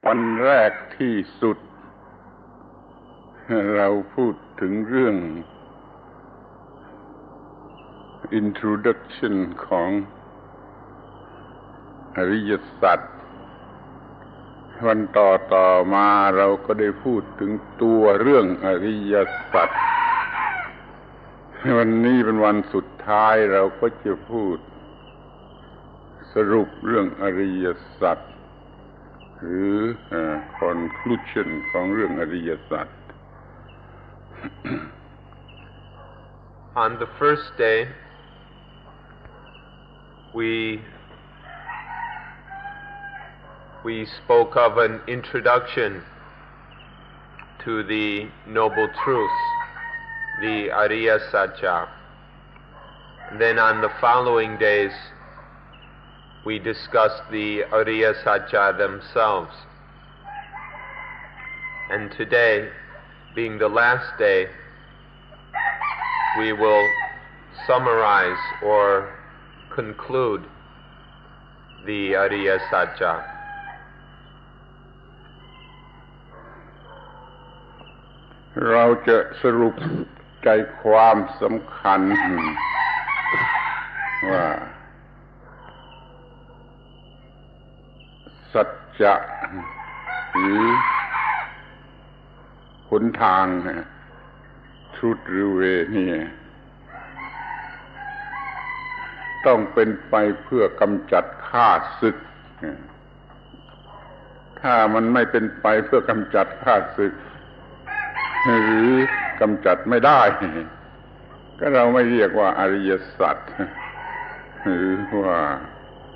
วันแรกที่สุดเราพูดถึงเรื่อง Introduction ของอริยสัจวันต่อมาเราก็ได้พูดถึงตัวเรื่องอริยสัจวันนี้เป็นวันสุดท้ายเราก็จะพูดสรุปเรื่องอริยสัจหรือ conclusion ของเรื่องอริยสัจ On the first day, we spoke of an introduction to the Noble Truths, the Ariya Sacca. And then on the following days, we discussed the Ariya Sacca themselves. And today, being the last day, we will summarize or conclude the Ariya Sacca. เราจะสรุปใจความสำคัญว่าสัจจะหรือหนทางtruthหรือ way นี่ต้องเป็นไปเพื่อกำจัดข้าศึกถ้ามันไม่เป็นไปเพื่อกำจัดข้าศึกหรือกำจัดไม่ได้ก็เราไม่เรียกว่าอริยสัจหรือว่า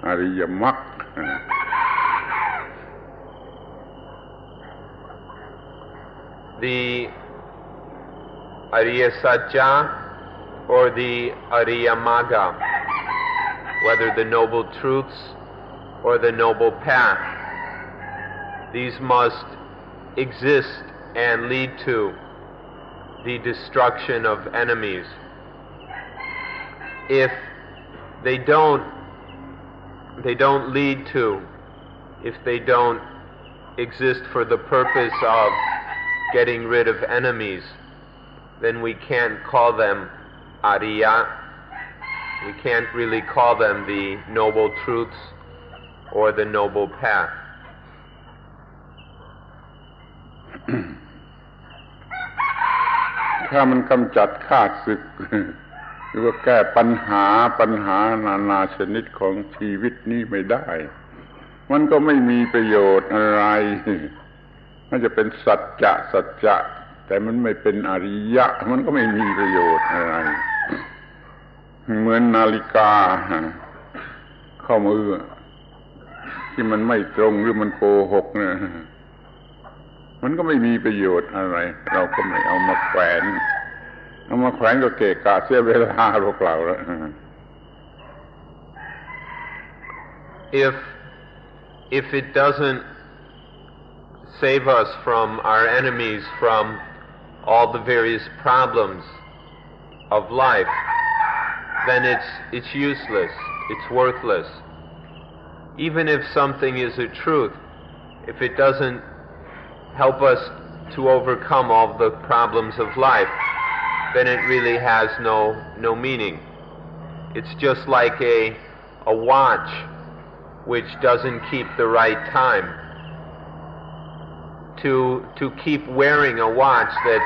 อริยมรรคThe Ariya Sacca or the Ariya Magga, whether the Noble Truths or the Noble Path, these must exist and lead to the destruction of enemies. If they don't lead to, if they don't exist for the purpose of getting rid of enemies, then we can't call them Ariya. We can't really call them the Noble Truths or the Noble Path. ถ้ามันกำจัดข้าศึกหรือว่าแก้ปัญหานานาชนิดของชีวิตนี้ไม่ได้มันก็ไม่มีประโยชน์อะไรมันจะเป็นสัจจะแต่มันไม่เป็นอริยะมันก็ไม่มีประโยชน์อะไรเหมือนนาฬิกาข้อมือที่มันไม่ตรงหรือมันโกหกเนี่ยมันก็ไม่มีประโยชน์อะไรเราก็ไม่เอามาแขวนก็เกะกะเสียเวลาเปล่าๆแล้ว If it doesn't save us from our enemies, from all the various problems of life, then it's useless, it's worthless. Even if something is a truth, if it doesn't help us to overcome all the problems of life, then it really has no meaning. It's just like a watch which doesn't keep the right time. To keep wearing a watch that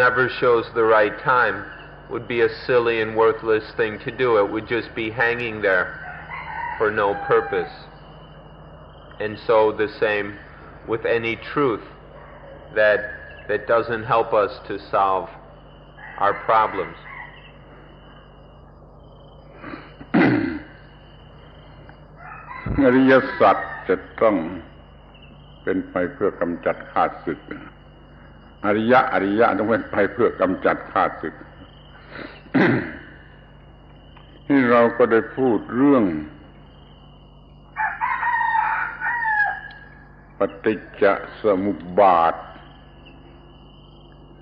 never shows the right time would be a silly and worthless thing to do. It would just be hanging there for no purpose. And so the same with any truth that doesn't help us to solve our problems. อริยสัจจะต้องเป็นไปเพื่อกำจัดข้าศึกอริยะต้องเป็นไปเพื่อกำจัดข้าศึก ที่เราก็ได้พูดเรื่องปฏิจจสมุปบาท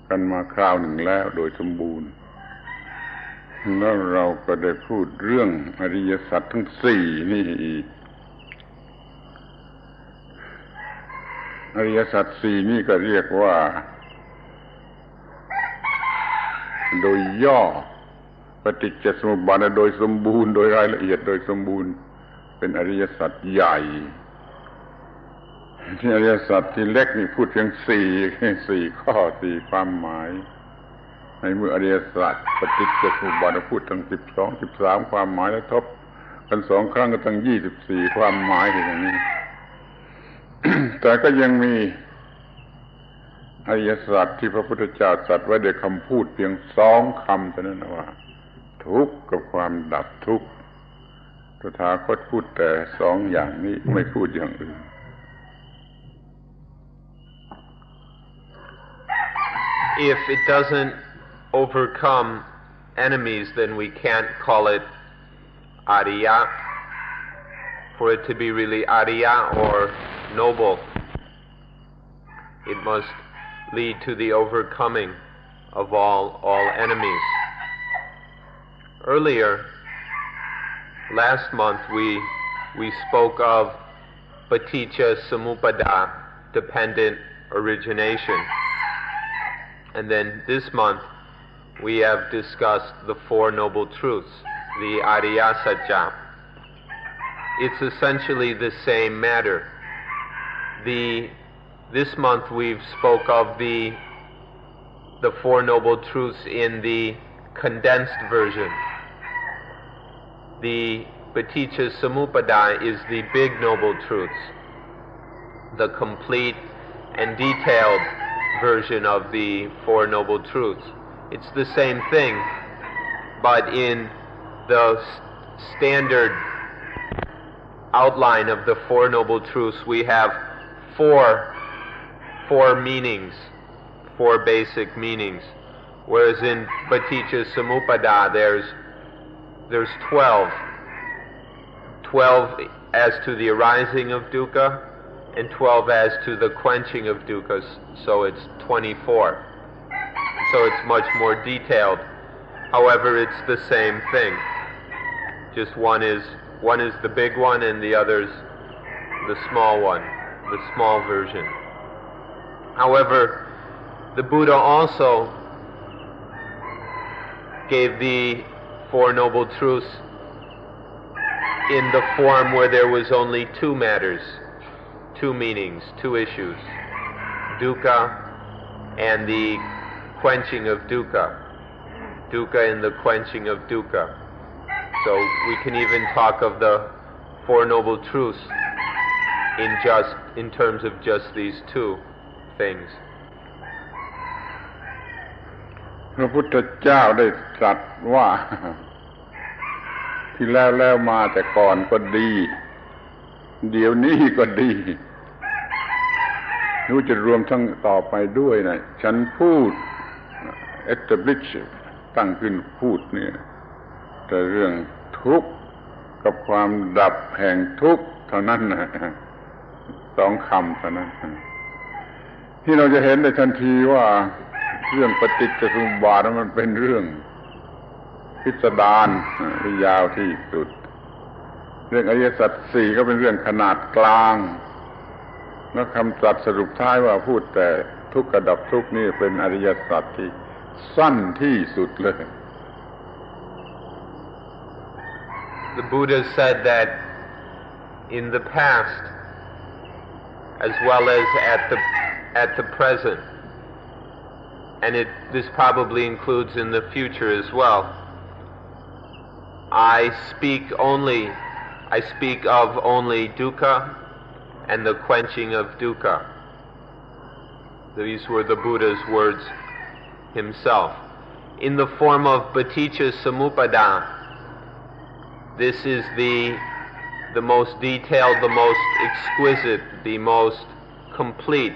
กันมาคราวหนึ่งแล้วโดยสมบูรณ์แล้วเราก็ได้พูดเรื่องอริยสัจทั้งสี่นี่อีก อริยสัจสี่นี่ก็เรียกว่าโดยย่อปฏิจจสมุปบาทโดยสมบูรณ์โดยรายละเอียดโดยสมบูรณ์เป็นอริยสัจใหญ่ที่อริยสัจที่เล็กนี่พูดเพียงสี่ข้อสี่ความหมายในเมื่ออริยสัจปฏิจจสมุปบาทพูดทั้ง12 13ความหมายแล้วทบกัน2 ครั้งก็ตั้ง24ความหมายอย่างนี้ แต่ก็ยังมีอริยสัจที่พระพุทธเจ้าตรัสไว้ด้วยคำพูดเพียง2 คำเท่านั้นว่าทุกข์กับความดับทุกข์ตถาคตพูดแต่2อย่างนี้ไม่พูดอย่างอื่น If it doesn't overcome enemies, then we can't call it Ariya. For it to be really Ariya or noble, it must lead to the overcoming of all enemies. Earlier, last month, we spoke of Paticca Samuppada, dependent origination. And then this month, we have discussed the Four Noble Truths, the Ariya Sacca. It's essentially the same matter. This month we've spoke of the Four Noble Truths in the condensed version. The Paticca Samuppada is the big Noble Truths, the complete and detailed version of the Four Noble Truths. It's the same thing, but in the standard outline of the Four Noble Truths, we have four meanings, 4 basic meanings, whereas in Paticca Samuppada there's 12 as to the arising of dukkha and 12 as to the quenching of dukkha, so it's 24. So it's much more detailed. However, it's the same thing. Just one is the big one and the other's the small one, the small version. However, the Buddha also gave the Four Noble Truths in the form where there was only 2 matters, 2 meanings, 2 issues, dukkha and the quenching of dukkha and the quenching of dukkha. So we can even talk of the Four Noble Truths in terms of just these 2 things. พระพุทธเจ้าได้ตรัสว่าที่แล้วมาแต่ก่อนก็ดีเดี๋ยวนี้ก็ดีรู้จะรวมทั้งต่อไปด้วยนะฉันพูดestablish ตั้งขึ้นพูดเนี่ยแต่เรื่องทุกข์กับความดับแห่งทุกข์เท่านั้นนะ2 คำเท่านั้นที่เราจะเห็นได้ทันทีว่าเรื่องปฏิจจสมุปบาทมันเป็นเรื่องพิสดารยาวที่สุดเรื่องอริยสัจ4ก็เป็นเรื่องขนาดกลางแล้วคำตรัสสรุปท้ายว่าพูดแต่ทุกข์กับดับทุกข์นี่เป็นอริยสัจที่สั้นที่สุดเลย The Buddha said that in the past, as well as at the present, and this probably includes in the future as well, I speak of only dukkha and the quenching of dukkha. These were the Buddha's words himself. In the form of Paticca Samuppada, this is the most detailed, the most exquisite, the most complete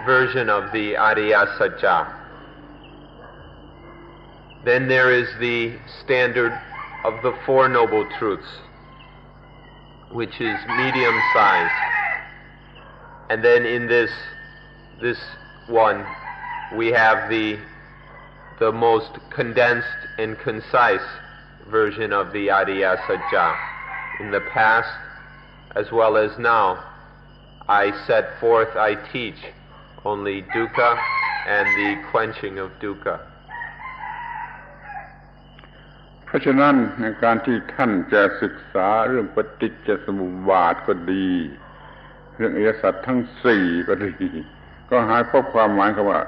version of the Ariya Sacca. Then there is the standard of the Four Noble Truths, which is medium size. And then in this one, we have the most condensed and concise version of the Ariya Sacca. In the past, as well as now, I set forth, I teach only dukkha and the quenching of dukkha. เพราะฉะนั้นในการที่ท่านจะศึกษาเรื่องปฏิจจสมุปบาทก็ดีเรื่องอริยสัจทั้งสี่ก็ดีก็หาพบความหมายคำว่า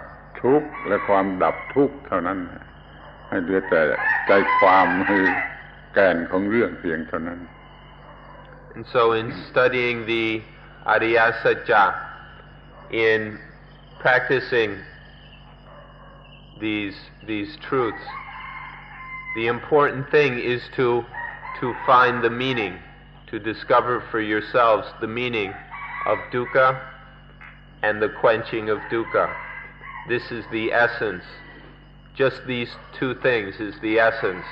ทุกข์และความดับทุกข์เท่านั้นให้เหลือแต่ใจความคือแก่นของเรื่องเพียงเท่านั้น And so in studying the Ariya Sacca, in practicing these truths, the important thing is to find the meaning, to discover for yourselves the meaning of dukkha and the quenching of dukkha. This is the essence. Just these two things is the essence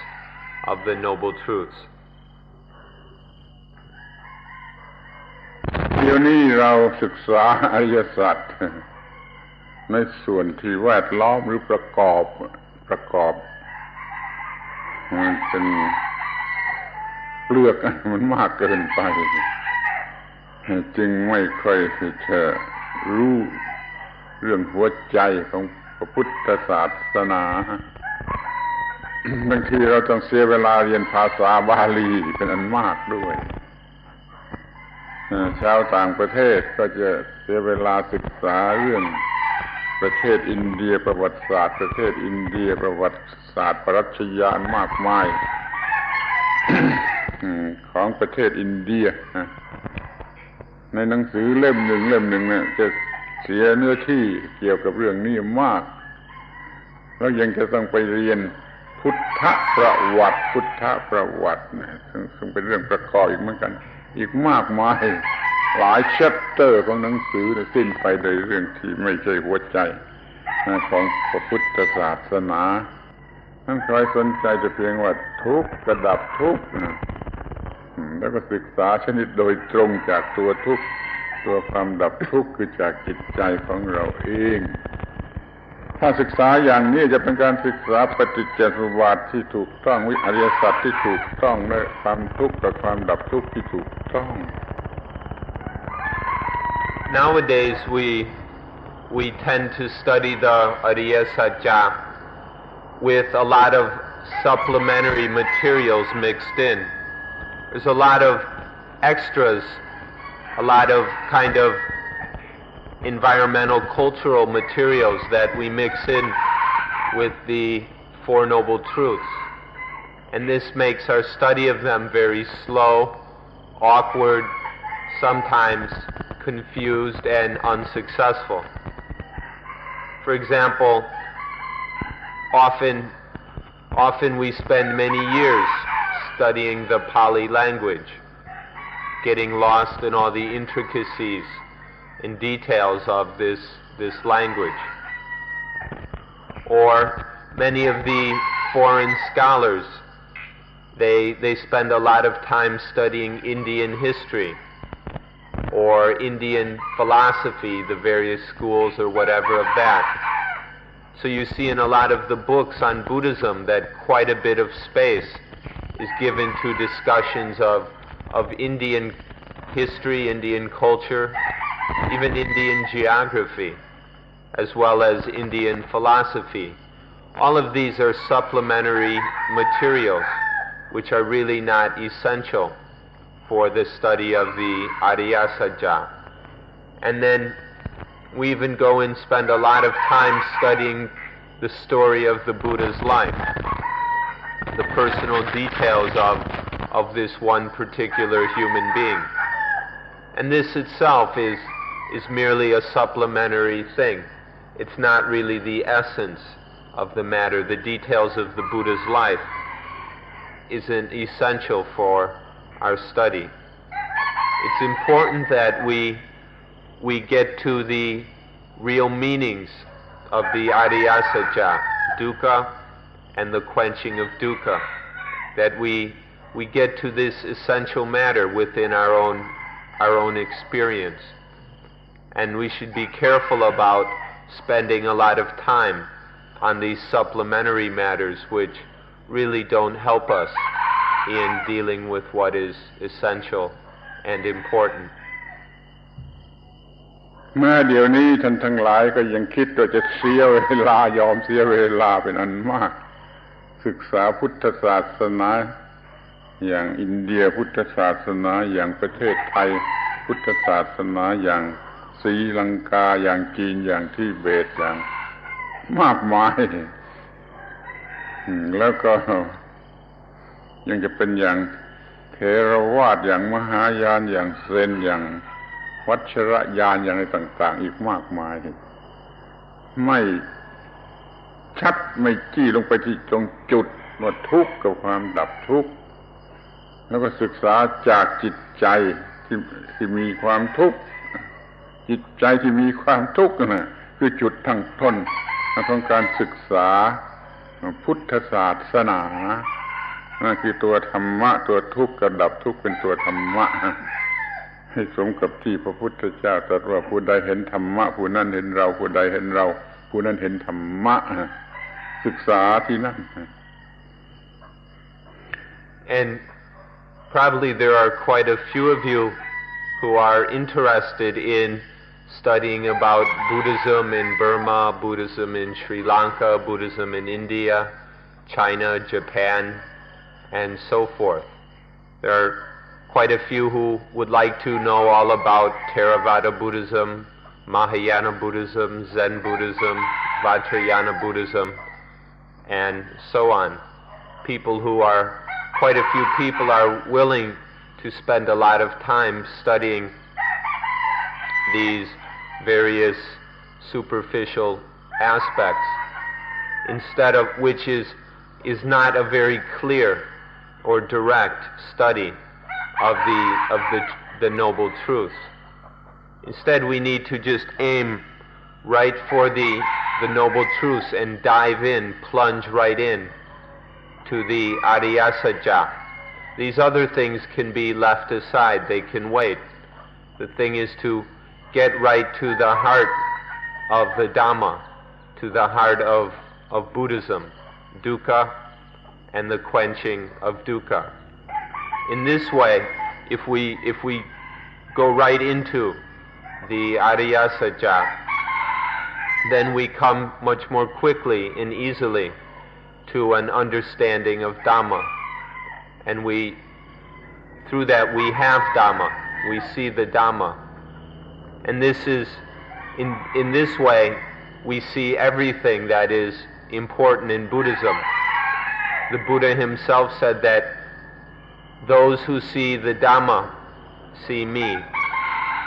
of the Noble Truths. เดี๋ยวนี้เราศึกษาอริยสัจในส่วนที่แวดล้อมหรือประกอบมันเป็นเปลือกมันมากเกินไปจึงไม่ค่อยจะรู้เรื่องหัวใจของพระพุทธศาสนาบางทีเราต้องเสียเวลาเรียนภาษาบาลีเป็นอันมากด้วยชาวต่างประเทศก็จะเสียเวลาศึกษาเรื่องประเทศอินเดียประวัติศาสตร์ประเทศอินเดียประวัติศาสตร์ปรัชญาณมากมาย ของประเทศอินเดียในหนังสือเล่มหนึ่งเนี่ยจะเสียเนื้อที่เกี่ยวกับเรื่องนี้มากแล้วยังจะต้องไปเรียนพุทธประวัตินะซึ่งเป็นเรื่องประกอบอีกเหมือนกันอีกมากมายหลายแชปเตอร์ของหนังสือสิ้นไปในเรื่องที่ไม่ใช่หัวใจของพระพุทธศาสนาท่านใครสนใจจะเพียงว่าทุกข์กระดับทุกข์แล้วก็ศึกษาชนิดโดยตรงจากตัวทุกข์ตัวความดับทุกข์คือจากจิตใจของเราเองถ้าศึกษาอย่างนี้จะเป็นการศึกษาปฏิจจสมุปบาทที่ถูกต้องวิอริยสัจที่ถูกต้องและความทุกข์กับความดับทุกข์ที่ถูกต้อง Nowadays we tend to study the Ariya Sacca with a lot of supplementary materials mixed in. There's a lot of extras, a lot of kind of environmental cultural materials that we mix in with the Four Noble Truths. And this makes our study of them very slow, awkward, sometimes confused and unsuccessful. For example, often we spend many years studying the Pali language, getting lost in all the intricacies and details of this language. Or many of the foreign scholars, they spend a lot of time studying Indian history or Indian philosophy, the various schools or whatever of that. So you see in a lot of the books on Buddhism that quite a bit of space is given to discussions of Indian history, Indian culture, even Indian geography, as well as Indian philosophy. All of these are supplementary materials which are really not essential for the study of the Ariya Sacca. And then we even go and spend a lot of time studying the story of the Buddha's life, the personal details of this one particular human being. And this itself is merely a supplementary thing. It's not really the essence of the matter. The details of the Buddha's life isn't essential for our study. It's important that we get to the real meanings of the Ariya Sacca, dukkha and the quenching of dukkha, that we get to this essential matter within our own experience. And we should be careful about spending a lot of time on these supplementary matters which really don't help us in dealing with what is essential and important. แม้เดี๋ยวนี้ท่านทั้งหลายก็ยังคิดว่าจะเสียเวลายอมเสียเวลาเป็นอันมากศึกษาพุทธศาสนาอย่างอินเดียพุทธศาสนาอย่างประเทศไทยพุทธศาสนาอย่างศรีลังกาอย่างจีนอย่างทิเบตอย่างมากมายแล้วก็ยังจะเป็นอย่างเถรวาทอย่างมหายานอย่างเซนอย่างวัชรยานอย่างอะไรต่างๆอีกมากมายไม่ชัดไม่จี้ลงไปที่ตรงจุดว่าทุกข์กับความดับทุกข์แล้วก็ศึกษาจากจิตใจที่มีความทุกข์จิตใจที่มีความทุกข์น่ะคือจุดทั้งต้นของการศึกษาพุทธศาสนานั่นคือตัวธรรมะตัวทุกข์กับดับทุกข์เป็นตัวธรรมะให้สมกับที่พระพุทธเจ้าตรัสว่าผู้ใดเห็นธรรมะผู้นั้นเห็นเราผู้ใดเห็นเราผู้นั้นเห็นธรรมะศึกษาที่นั่น And probably there are quite a few of you who are interested in studying about Buddhism in Burma, Buddhism in Sri Lanka, Buddhism in India, China, Japan, and so forth. There are quite a few who would like to know all about Theravada Buddhism, Mahayana Buddhism, Zen Buddhism, Vajrayana Buddhism, and so on. Quite a few people are willing to spend a lot of time studying these various superficial aspects, instead of which is not a very clear or direct study of the noble truths. Instead, we need to just aim right for the noble truths and dive in, plunge right in to the Ariya Sacca. These other things can be left aside, they can wait. The thing is to get right to the heart of the Dhamma, to the heart of Buddhism, dukkha, and the quenching of dukkha. In this way, if we go right into the Ariya Sacca, then we come much more quickly and easily to an understanding of Dhamma. And through that we have Dhamma, we see the Dhamma. And this is, in this way, we see everything that is important in Buddhism. The Buddha himself said that those who see the Dhamma see me.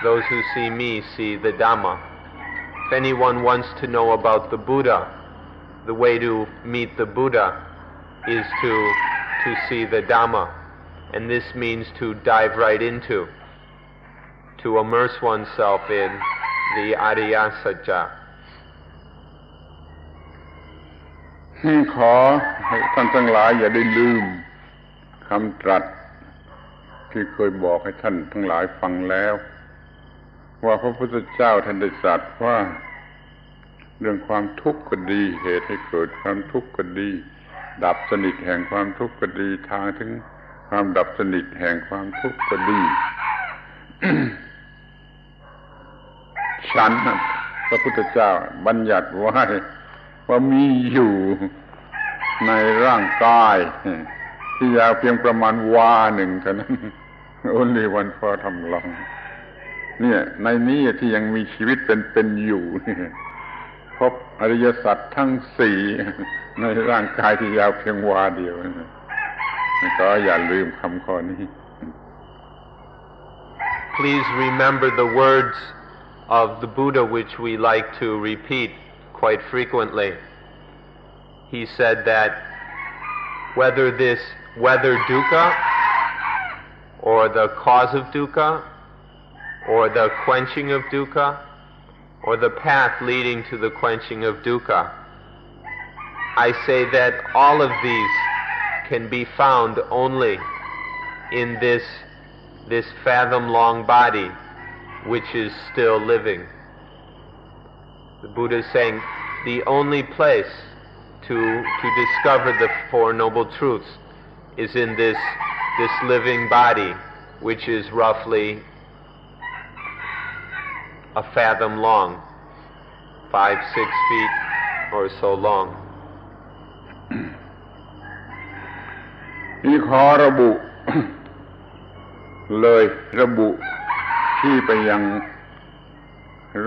Those who see me see the Dhamma. If anyone wants to know about the Buddha, the way to meet the Buddha is to see the Dhamma. And this means to dive right into, to immerse oneself in the Ariya Sacca. ขอให้ท่านทั้งหลายอย่าได้ลืมคำตรัสที่เคยบอกให้ท่านทั้งหลายฟังแล้วว่าพระพุทธเจ้าท่านได้ตรัสว่าเรื่องความทุกข์ก็ดีเหตุให้เกิดความทุกข์ก็ดีดับสนิทแห่งความทุกข์ก็ดีทางถึงความดับสนิทแห่งความทุกข์ก็ดี ฉันพระพุทธเจ้าบัญญัติไว้ว่ามีอยู่ในร่างกายที่ยาวเพียงประมาณวาหนึ่งเท่านั้น only one for ทำลองเนี่ยในนี้ที่ยังมีชีวิตเป็นอยู่พบอริยสัจทั้งสี่ในร่างกายที่ยาวเพียงวาเดียวก็อย่าลืมคำข้อนี้ Please remember the words of the Buddha which we like to repeat quite frequently. He said that whether dukkha or the cause of dukkha or the quenching of dukkha or the path leading to the quenching of dukkha, I say that all of these can be found only in this fathom-long body which is still living. The Buddha is saying the only place to discover the Four Noble Truths is in this living body, which is roughly a fathom long, 5-6 feet or so long. นี่ขอระบุ เลยระบุที่ไปยัง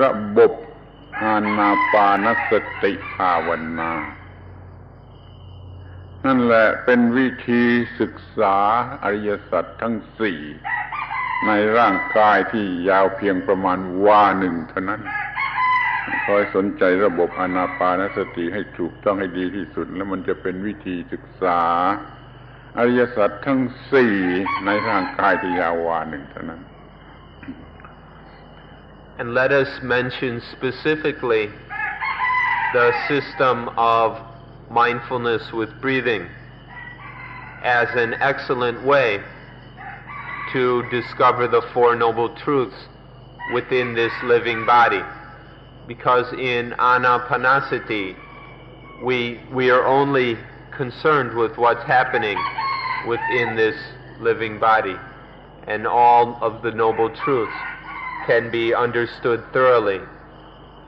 ระบบอานาปานสติภาวนานั่นแหละเป็นวิธีศึกษาอริยสัจทั้งสี่ในร่างกายที่ยาวเพียงประมาณวาหนึ่งเท่านั้นคอยสนใจระบบอานาปานสติให้ถูกต้องให้ดีที่สุดแล้วมันจะเป็นวิธีศึกษาอริยสัจทั้งสี่ในร่างกายที่ยาววาหนึ่งเท่านั้น And let us mention specifically the system of mindfulness with breathing as an excellent way to discover the Four Noble Truths within this living body. Because in anapanasati, we are only concerned with what's happening within this living body, and all of the Noble Truths can be understood thoroughly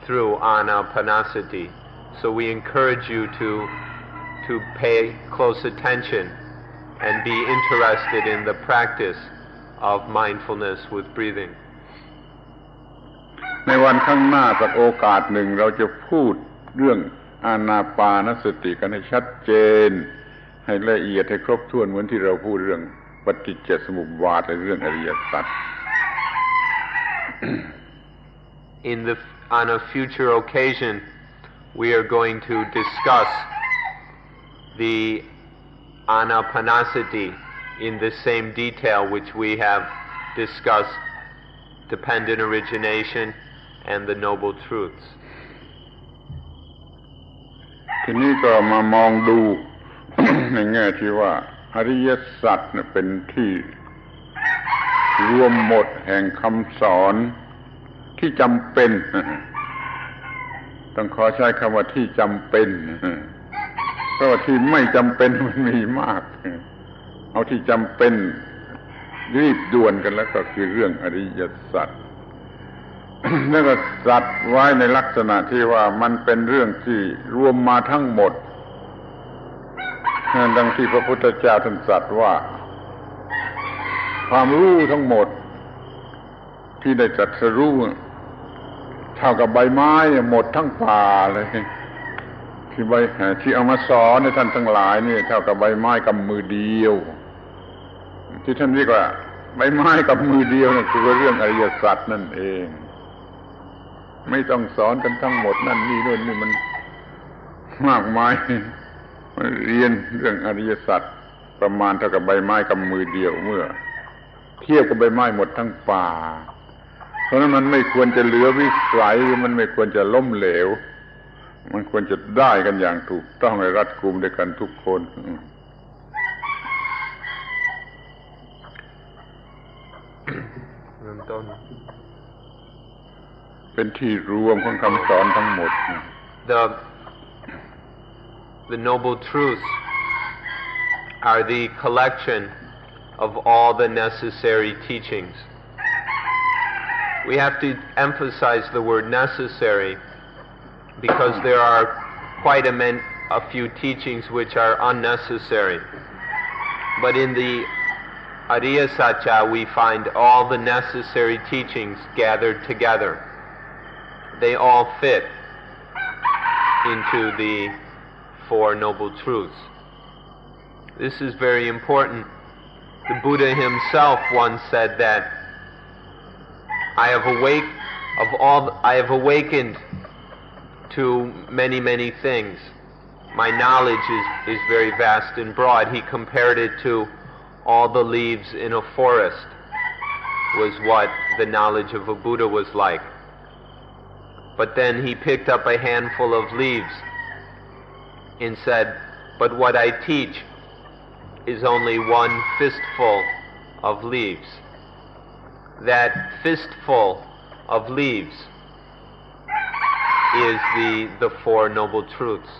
through anapanasati. So we encourage you to pay close attention and be interested in the practice of mindfulness with breathing. ในวันข้างหน้าสักโอกาสหนึ่งเราจะพูดเรื่องอานาปานสติกันให้ชัดเจนให้ละเอียดให้ครบถ้วนเหมือนที่เราพูดเรื่องปฏิจจสมุปบาทและเรื่องอริยสัจ On a future occasion, we are going to discuss the anapanasati in the same detail which we have discussed dependent origination and the Noble Truths. ทีนี้ก็มามองดู ในแง่ที่ว่าอริยสัจเป็นที่รวมหมดแห่งคำสอนที่จำเป็น ต้องขอใช้คำว่าที่จำเป็น เพราะว่าที่ไม่จำเป็นมันมีมาก เอาที่จำเป็นรีบด่วนกันแล้วก็คือเรื่องอริยสัจ แล้วก็สัตว์ไว้ในลักษณะที่ว่ามันเป็นเรื่องที่รวมมาทั้งหมดดังที่พระพุทธเจ้าท่านตรัสว่าความรู้ทั้งหมดที่ได้ตรัสรู้เท่ากับใบไม้หมดทั้งป่าเลยที่เอามาสอนให้ท่านทั้งหลายนี่เท่ากับใบไม้กำมือเดียวที่ท่านเรียกว่าใบไม้กับมือเดียวนั่นคือเรื่องอริยสัจนั่นเองไม่ต้องสอนกันทั้งหมดนั่นนี่นู่นนี่มันมากมายเรียนเรื่องอริยสัจประมาณเท่ากับใบไม้กับมือเดียวเมื่อเทียบกับใบไม้หมดทั้งป่าเพราะนั้นมันไม่ควรจะเหลือวิสัยมันไม่ควรจะล้มเหลวมันควรจะได้กันอย่างถูกต้องและรัดกุมด้วยกันทุกคนเป็นที่รวมของคำสอนทั้งหมด The Noble Truths are the collection of all the necessary teachings. We have to emphasize the word necessary because there are quite a few teachings which are unnecessary. But in the Ariya Sacca we find all the necessary teachings gathered together. They all fit into the Four Noble Truths. This is very important. The Buddha himself once said that I have awakened to many, many things. My knowledge is very vast and broad. He compared it to all the leaves in a forest was what the knowledge of a Buddha was like. But then he picked up a handful of leaves and said, but what I teach is only one fistful of leaves. That fistful of leaves is the Four Noble Truths.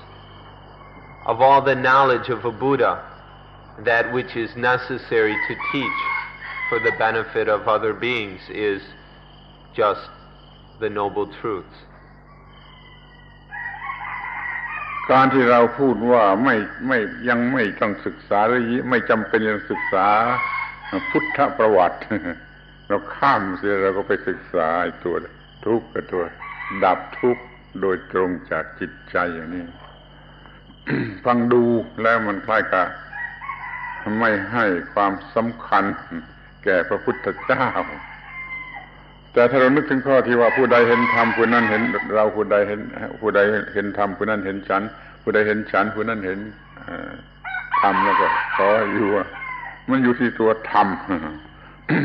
Of all the knowledge of a Buddha, that which is necessary to teach for the benefit of other beings is just the Noble Truths. การที่เราพูดว่ายังไม่ต้องศึกษาหรือไม่จำเป็นต้องศึกษาพุทธประวัติ เราข้ามเสียเราก็ไปศึกษาตัวทุกข์กับตัวดับทุกข์โดยตรงจากจิตใจอย่างนี้ ฟังดูแล้วมันคล้ายกับไม่ให้ความสำคัญแก่พระพุทธเจ้าแต่ถ้าเรานึกถึงข้อที่ว่าผู้ใดเห็นธรรมผู้นั้นเห็นเราผู้ใดเห็นธรรมผู้นั้นเห็นฉันผู้ใดเห็นฉันผู้นั้นเห็นธรรมแล้วก็ขออยู่ว่ามันอยู่ที่ตัวธรรม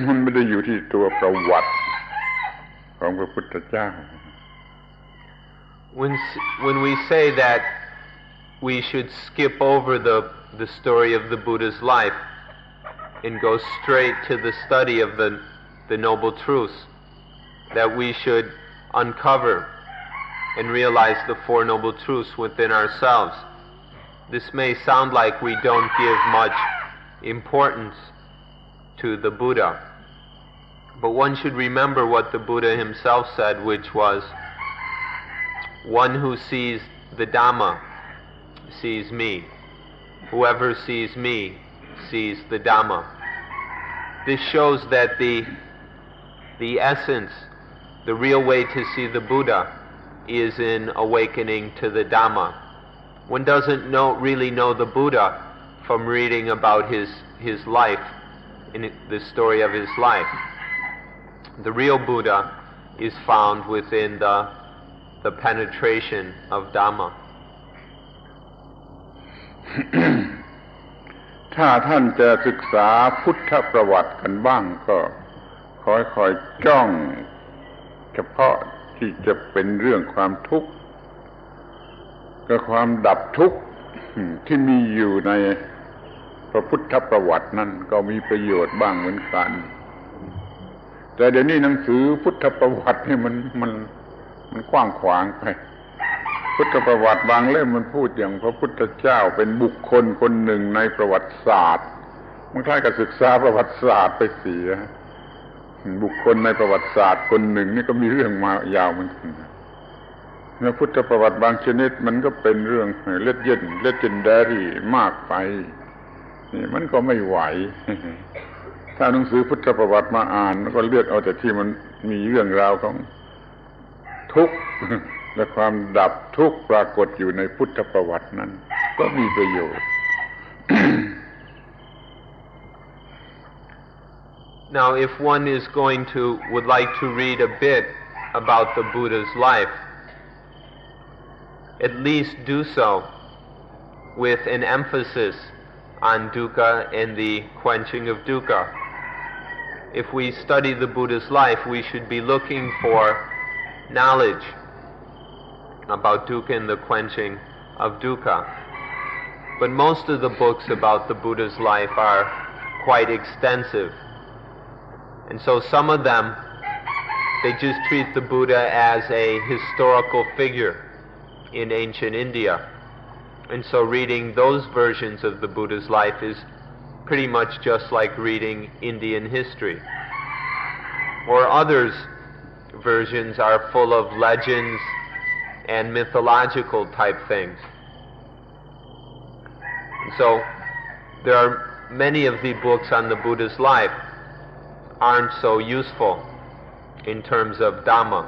มันไม่ได้อยู่ที่ตัวประวัติของพระพุทธเจ้า When we say that we should skip over the story of the Buddha's life and go straight to the study of the Noble Truths, that we should uncover and realize the Four Noble Truths within ourselves. This may sound like we don't give much importance to the Buddha, but one should remember what the Buddha himself said, which was, one who sees the Dhamma sees me. Whoever sees me sees the Dhamma. This shows that the essence, the real way to see the Buddha is in awakening to the Dhamma. One doesn't really know the Buddha from reading about his life, in the story of his life. The real Buddha is found within the penetration of Dhamma. ถ้าท่านจะศึกษาพุทธประวัติกันบ้างก็คอยจ้องเฉพาะที่จะเป็นเรื่องความทุกข์กับความดับทุกข์ที่มีอยู่ในพระพุทธประวัตินั้นก็มีประโยชน์บ้างเหมือนกันแต่เดี๋ยวนี้หนังสือพุทธประวัตินี่มันกว้างขวางไปพุทธประวัติบางเล่มมันพูดอย่างพระพุทธเจ้าเป็นบุคคลคนหนึ่งในประวัติศาสตร์มันคล้ายกับศึกษาประวัติศาสตร์ไปเสียบุคคลในประวัติศาสตร์คนหนึ่งนี่ก็มีเรื่องมายาวเหมือนกันในพุทธประวัติบางชนิดมันก็เป็นเรื่องเลเจนดารี่มากไปนี่มันก็ไม่ไหว ถ้าหนังสือพุทธประวัติมาอ่านแล้วก็เลือกเอาแต่ที่มันมีเรื่องราวของทุกข์และความดับทุกข์ปรากฏอยู่ในพุทธประวัตินั้นก็มีประโยชน์ Now, if one would like to read a bit about the Buddha's life, at least do so with an emphasis on dukkha and the quenching of dukkha. If we study the Buddha's life, we should be looking for knowledge about dukkha and the quenching of dukkha. But most of the books about the Buddha's life are quite extensive. And so some of them, they just treat the Buddha as a historical figure in ancient India. And so reading those versions of the Buddha's life is pretty much just like reading Indian history. Or others' versions are full of legends and mythological type things. And so there are many of the books on the Buddha's life aren't so useful in terms of Dhamma.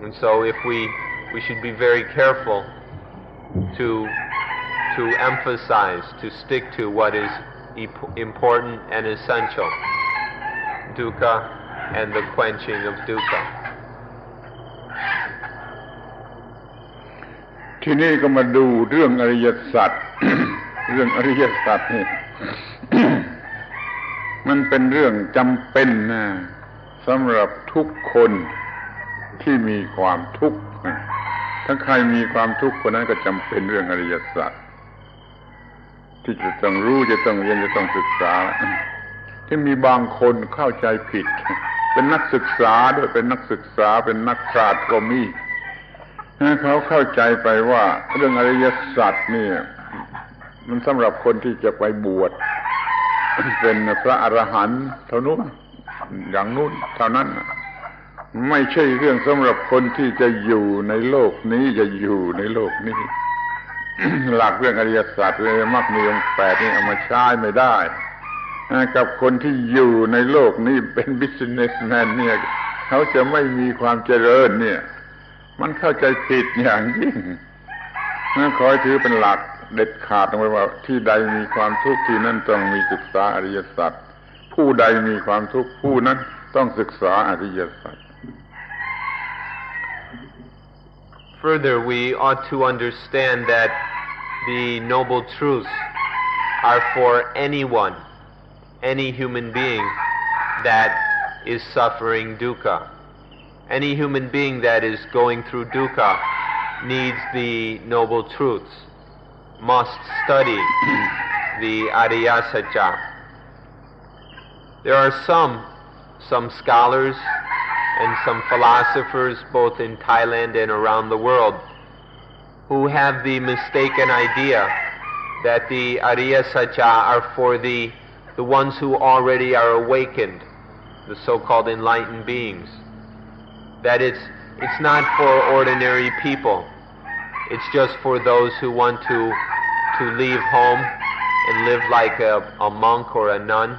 And so if we should be very careful to emphasize, to stick to what is important and essential, dukkha and the quenching of dukkha. ทีนี้ก็มาดูเรื่องอริยสัจ เรื่องอริยสัจนี่ มันเป็นเรื่องจำเป็นนะสำหรับทุกคนที่มีความทุกข์ถ้าใครมีความทุกข์คนนั้นก็จำเป็นเรื่องอริยสัจที่จะต้องรู้จะต้องเรียนจะต้องศึกษาที่มีบางคนเข้าใจผิดเป็นนักศึกษาด้วยเป็นนักศึกษาเป็นนักปราชญ์ก็มีเขาเข้าใจไปว่าเรื่องอริยสัจนี่มันสำหรับคนที่จะไปบวชเป็นพระอรหันต์เท่านู้นอย่างนู้นเท่านั้น ไม่ใช่เรื่องสำหรับคนที่จะอยู่ในโลกนี้จะอยู่ในโลกนี้ หลักเรื่องอริยสัจเลยมรรคมีองค์แปดนี่เอามาใช้ไม่ได้กับคนที่อยู่ในโลกนี้เป็นบิสเนสแมนเนี่ยเขาจะไม่มีความเจริญเนี่ยมันเข้าใจผิดอย่างยิ่งขอให้ถือเป็นหลักเด็ดขาดเอาไว้ว่าที่ใดมีความทุกข์ที่นั่นต้องมีศึกษาอริยสัจผู้ใดมีความทุกข์ผู้นั้นต้องศึกษาอริยสัจ Further, we ought to understand that the noble truths are for anyone, any human being that is suffering dukkha. Any human being that is going through dukkha needs the noble truths, must study the Ariya Sacca. There are some scholars and some philosophers both in Thailand and around the world who have the mistaken idea that the Ariya Sacca are for the ones who already are awakened, the so-called enlightened beings. That it's not for ordinary people. It's just for those who want to leave home and live like a monk or a nun,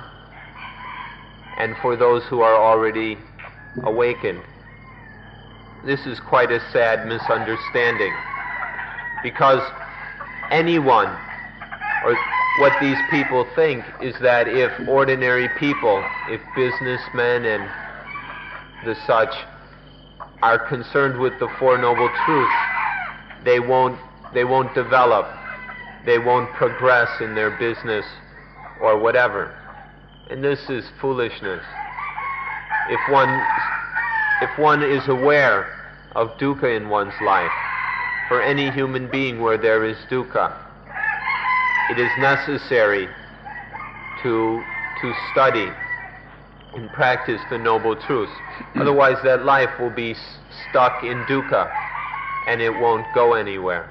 and for those who are already awakened. This is quite a sad misunderstanding, because anyone, or what these people think is that if ordinary people, if businessmen and the such are concerned with the Four Noble Truths, they won't develop, they won't progress in their business or whatever. And this is foolishness. If one is aware of dukkha in one's life, for any human being where there is dukkha, it is necessary to study and practice the noble truths. Otherwise that life will be stuck in dukkha and it won't go anywhere.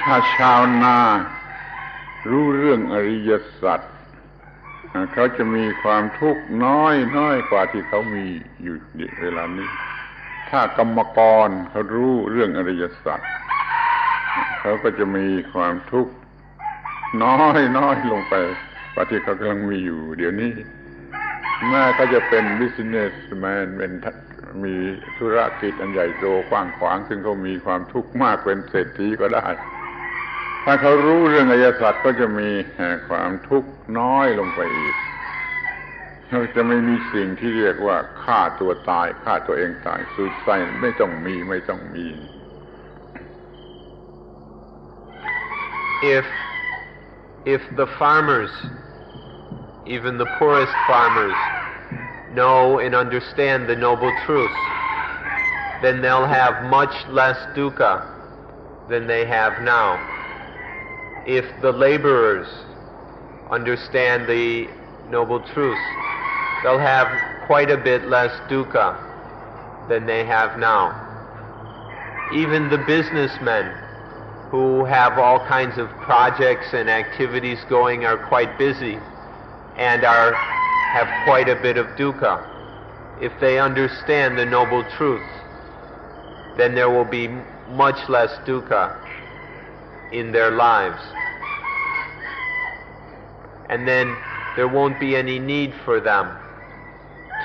ถ้าชาวนารู้เรื่องอริยสัจเขาจะมีความทุกข์น้อยกว่าที่เขามีอยู่เวลานี้ถ้ากรรมกรเขารู้เรื่องอริยสัจเขาก็จะมีความทุกข์น้อยลงไปกว่าที่เขากำลังมีอยู่เดี๋ยวนี้แม้เขาจะเป็นบิสเนสแมนเป็นมีธุรกิจอันใหญ่โตกว้างขวางซึ่งเขามีความทุกข์มากเป็นเศรษฐีก็ได้ถ้าเขารู้เรื่องอริยสัจก็จะมีความทุกข์น้อยลงไปอีกเขาจะไม่มีสิ่งที่เรียกว่าฆ่าตัวตายฆ่าตัวเองตายสุดไส้ไม่ต้องมี If the farmers, even the poorest farmers, know and understand the noble truths, then they'll have much less dukkha than they have now. If the laborers understand the noble truths, they'll have quite a bit less dukkha than they have now. Even the businessmen who have all kinds of projects and activities going are quite busy and have quite a bit of dukkha. If they understand the noble truths, then there will be much less dukkha in their lives. And then there won't be any need for them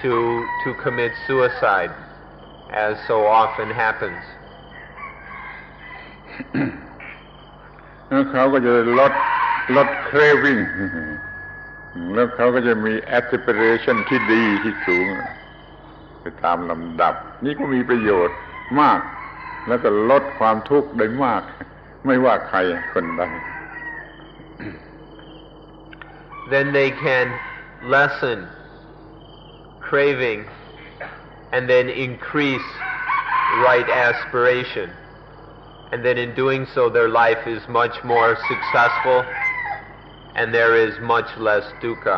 to commit suicide, as so often happens. แล้วเขาก็จะลด craving แล้วเขาก็จะมี aspiration ที่ดีที่สูงไปตามลำดับนี่ก็มีประโยชน์มากแล้วก็ลดความทุกข์ได้มากไม่ว่าใครคนใด Then they can lessen craving and then increase right aspiration. And then in doing so their life is much more successful and there is much less dukkha.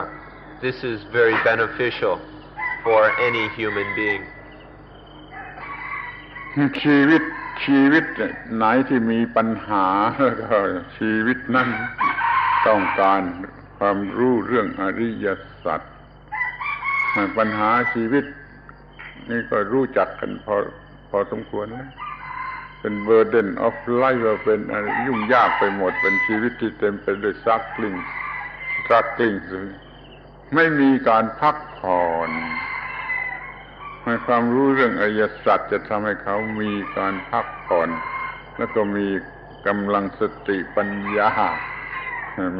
This is very beneficial for any human being. ชีวิตไหนที่มีปัญหาแล้วก็ชีวิตนั้นต้องการความรู้เรื่องอริยสัจ ปัญหาชีวิตนี่ก็รู้จักกันพอสมควรนะเป็น burden of life เป็นอะไรยุ่งยากไปหมดเป็นชีวิตที่เต็มไปด้วยstruggling ไม่มีการพักผ่อนให้ความรู้เรื่องอริยสัจจะทำให้เขามีการพักผ่อนแล้วก็มีกำลังสติปัญญา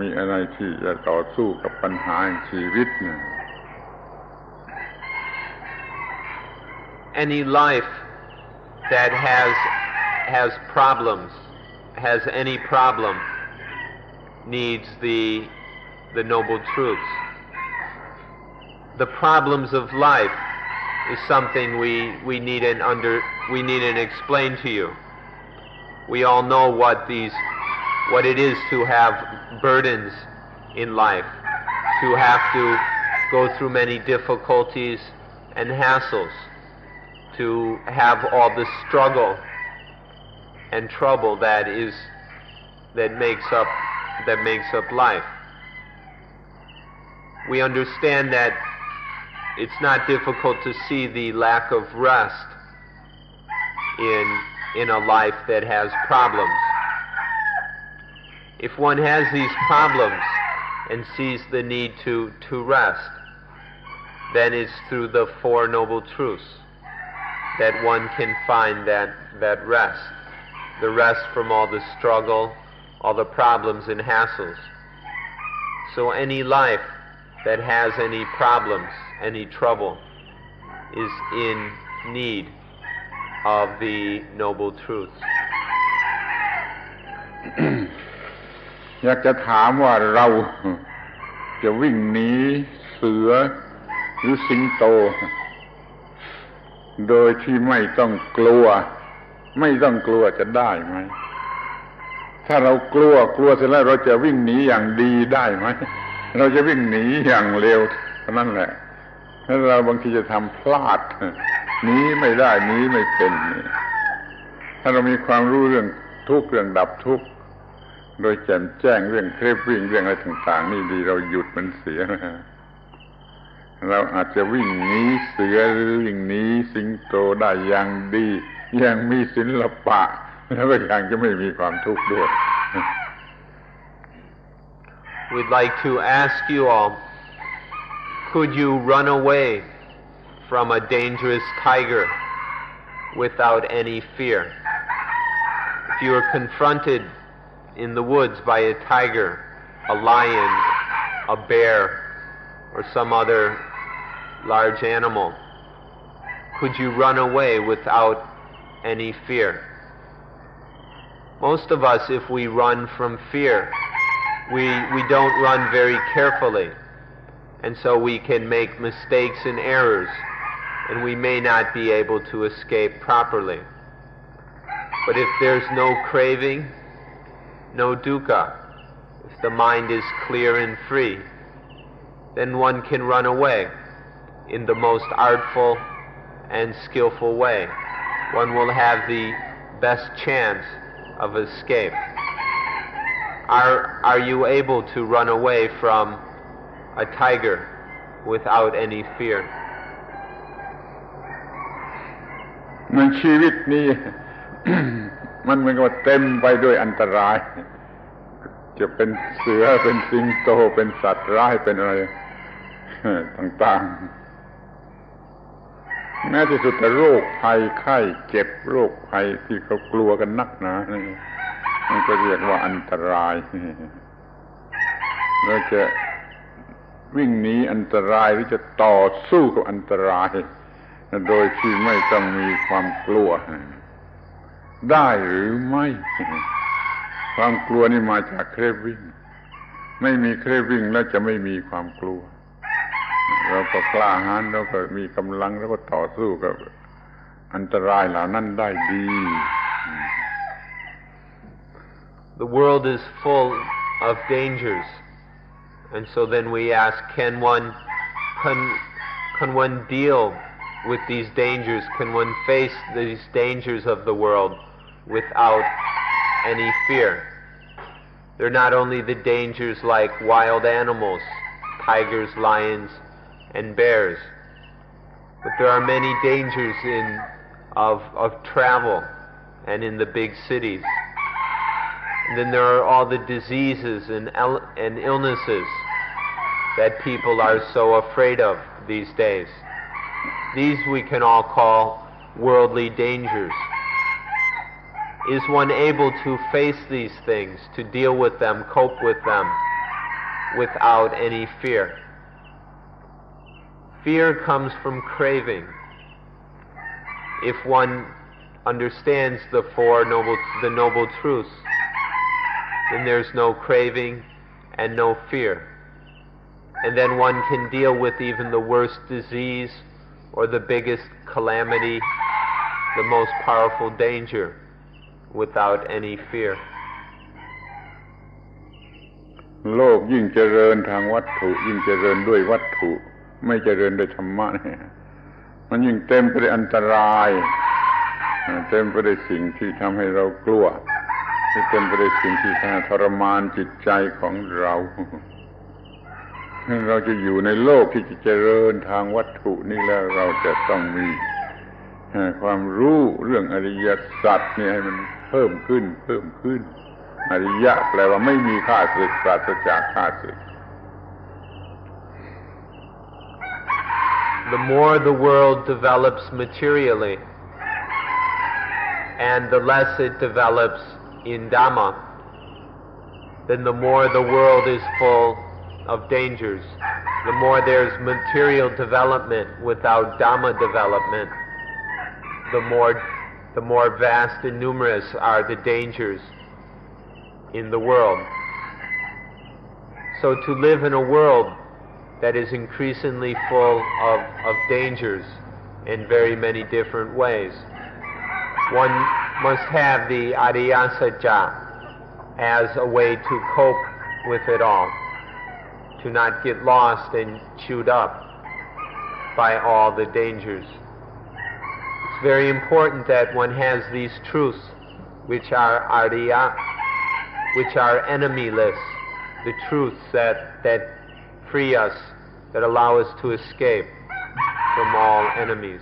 มีอะไรที่จะต่อสู้กับปัญหาแห่งชีวิตเนี่ย Any life that has problems, has any problem, needs the noble truths. The problems of life is something we need and explain to you. We all know what it is to have burdens in life, to have to go through many difficulties and hassles, to have all the struggle and trouble that makes up life. We understand that it's not difficult to see the lack of rest in a life that has problems. If one has these problems and sees the need to rest, then it's through the Four Noble Truths that one can find that rest, the rest from all the struggle, all the problems and hassles. So any life that has any problems, any trouble, is in need of the Noble Truths. อยากจะถามว่าเราจะวิ่งหนีเสือหรือสิงโตโดยที่ไม่ต้องกลัวจะได้ไหมถ้าเรากลัวเสร็จแล้วเราจะวิ่งหนีอย่างดีได้ไหมเราจะวิ่งหนีอย่างเร็วเท่านั้นแหละแล้วเราบางทีจะทำพลาดหนีไม่ได้หนีไม่เป็นถ้าเรามีความรู้เรื่องทุกข์เรื่องดับทุกข์โดยแจ่มแจ้งเรื่องเคล็ดวิ่งเรื่องอะไรต่างๆนี่ดีเราหยุดมันเสียนะเราอาจจะวิ่งหนีเสือหรือวิ่งหนีสิงโตได้อย่างดีอย่างมีศิลปะแล้วก็อย่างจะไม่มีความทุกข์ด้วย We'd like to ask you all, could you run away from a dangerous tiger without any fear? If you were confronted in the woods by a tiger, a lion, a bear, or some other large animal, could you run away without any fear? Most of us, if we run from fear, we don't run very carefully, and so we can make mistakes and errors, and we may not be able to escape properly. But if there's no craving, no dukkha, if the mind is clear and free, then one can run away in the most artful and skillful way. One will have the best chance of escape. Are you able to run away from a tiger without any fear? ในชีวิตนี้ มันเหมือนกับเต็มไปด้วยอันตรายจะเป็นเสือเป็นสิงโตเป็นสัตว์ร้ายเป็นอะไรต่างๆแม้ที่สุดแต่โรคภัยไข้เจ็บโรคภัยที่เขากลัวกันนักหนานี่มันก็เรียกว่าอันตรายเราจะวิ่งหนีอันตรายหรือจะต่อสู้กับอันตรายโดยที่ไม่ต้องมีความกลัวได้หรือไม่ความกลัวนี่มาจากเครฟวิ่งไม่มีเครฟวิ่งแล้วจะไม่มีความกลัวเราก็กล้าหาญเราก็มีกำลังแล้วก็ต่อสู้กับอันตรายเหล่านั้นได้ดี The world is full of dangers, and so then we ask, can one deal with these dangers? Can one face these dangers of the world without any fear? They're not only the dangers like wild animals, tigers, lions, and bears, But there are many dangers of travel and in the big cities. And then there are all the diseases and illnesses that people are so afraid of these days. These we can all call worldly dangers. Is one able to face these things, to deal with them, cope with them, without any fear? Fear comes from craving. If one understands the noble truths, then there's no craving and no fear. And then one can deal with even the worst disease or the biggest calamity, the most powerful danger, without any fear. โลกยิ่งเจริญทางวัตถุยิ่งเจริญด้วยวัตถุไม่เจริญด้วยธรรมะเนี่ยมันยิ่งเต็มไปด้วยอันตรายเต็มไปด้วยสิ่งที่ทำให้เรากลัวเต็มไปด้วยสิ่งที่ทรมานจิตใจของเราเราจะอยู่ในโลกที่จะเจริญทางวัตถุนี่แล้วเราจะต้องมีความรู้เรื่องอริยสัจนี่ให้มันเพิ่มขึ้นอริยะแปลว่าไม่มีข้าศึกปราศจากข้าศึก The more the world develops materially and the less it develops in Dhamma, then the more the world is full of dangers. The more there's material development without Dhamma development, the more vast and numerous are the dangers in the world. So to live in a world that is increasingly full of dangers in very many different ways, one must have the Ariya Sacca as a way to cope with it all, to not get lost and chewed up by all the dangers. It's very important that one has these truths which are Ariya, which are enemyless, the truths that free us, that allow us to escape from all enemies.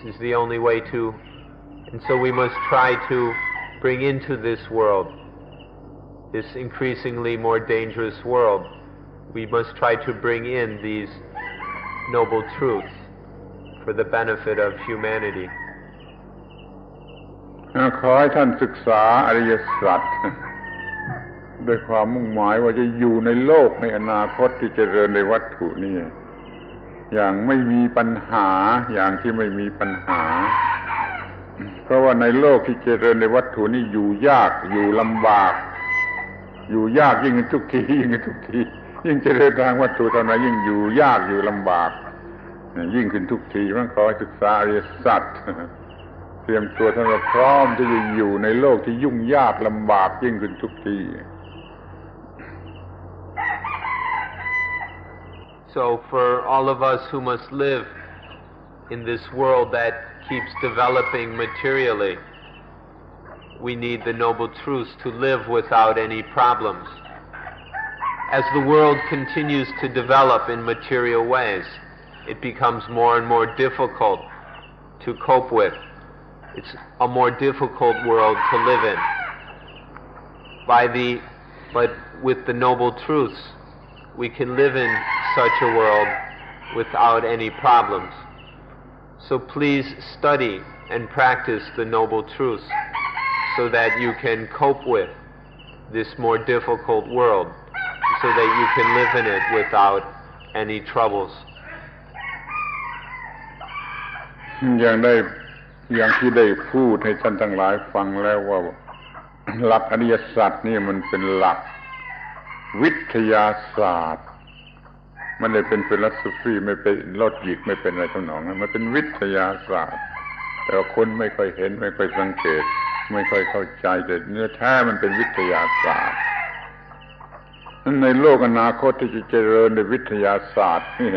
This is the only way to, and so we must try to bring into this world, this increasingly more dangerous world, we must try to bring in these noble truths for the benefit of humanity. ขอให้ท่านศึกษาอริยสัจด้วยความมุ่งหมายว่าจะอยู่ในโลกในอนาคตที่เจริญในวัตถุนี่อย่างไม่มีปัญหาอย่างที่ไม่มีปัญหาเพราะว่าในโลกที่เจริญในวัตถุนี่อยู่ยากอยู่ลำบากอยู่ยากยิ่งขึ้นทุกทียิ่งเจริญทางวัตถุเท่านั้นยิ่งอยู่ยากอยู่ลำบากยิ่งขึ้นทุกทีเพราะขอให้ศึกษาอริยสัจเตรียมตัวท่านพร้อมที่จะอยู่ในโลกที่ยุ่งยากลำบากยิ่งขึ้นทุกที So for all of us who must live in this world that keeps developing materially, we need the noble truths to live without any problems. As the world continues to develop in material ways, it becomes more and more difficult to cope with. It's a more difficult world to live in. But with the noble truths, we can live in such a world without any problems. So please study and practice the noble truths so that you can cope with this more difficult world, so that you can live in it without any troubles. อย่างที่ได้พูดให้ท่านทั้งหลายฟังแล้วว่าหลักอริยสัจนี่มันเป็นหลักวิทยาศาสตร์มันได้เป็นฟิลโสฟีไม่เป็นลอจิกไม่เป็นอะไรทั้งนองนั้นมันเป็นวิทยาศาสตร์แต่ว่าคนไม่ค่อยเห็นไม่ค่อยสังเกตไม่ค่อยเข้าใจแต่เนื้อแท้มันเป็นวิทยาศาสตร์ในโลกอนาคตที่จะเจริญในวิทยาศาสตร์นี่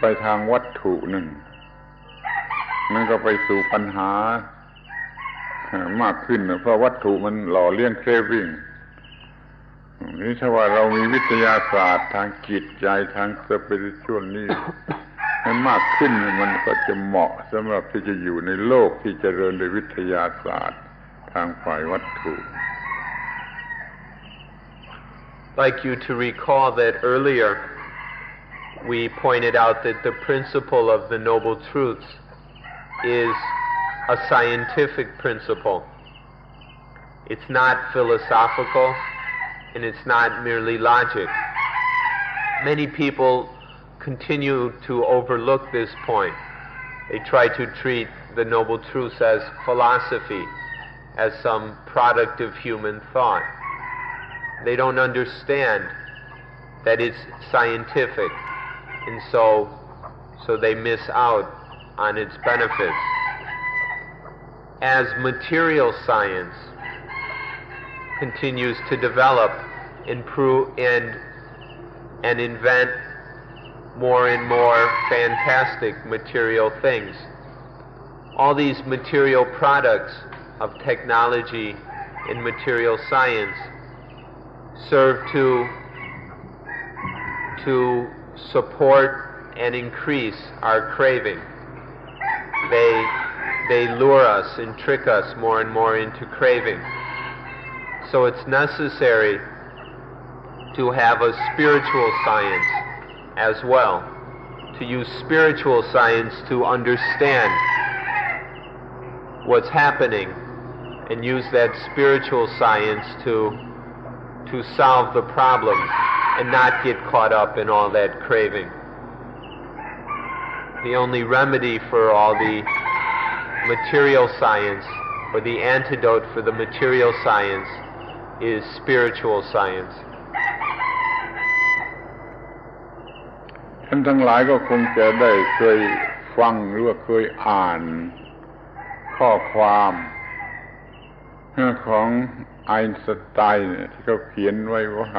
ไปทางวัตถุนั่นมันก็ไปสู่ปัญหามากขึ้นเพราะวัตถุมันหล่อเลี้ยงเครวิ่งนี่ถ้าว่าเรามีวิทยาศาสตร์ทางจิตใจทางสปิริตชวลนี่ ให้มากขึ้นมันก็จะเหมาะสำหรับที่จะอยู่ในโลกที่เจริญด้วยวิทยาศาสตร์ทางฝ่ายวัตถุ Like you to recall that earlier we pointed out that the principle of the Noble Truths is a scientific principle. It's not philosophical and it's not merely logic. Many people continue to overlook this point. They try to treat the Noble Truths as philosophy, as some product of human thought. They don't understand that it's scientific, and so they miss out on its benefits. As material science continues to develop, improve, and invent more and more fantastic material things, all these material products of technology and material science serve to support and increase our craving. They lure us and trick us more and more into craving. So it's necessary to have a spiritual science as well, to use spiritual science to understand what's happening and use that spiritual science to solve the problems and not get caught up in all that craving. The only remedy for all the material science, or the antidote for the material science, is spiritual science. ท่านทั้งหลายก็คงจะได้เคยฟังหรือว่าเคยอ่านข้อความของไอน์สไตน์ที่เขาเขียนไว้ว่า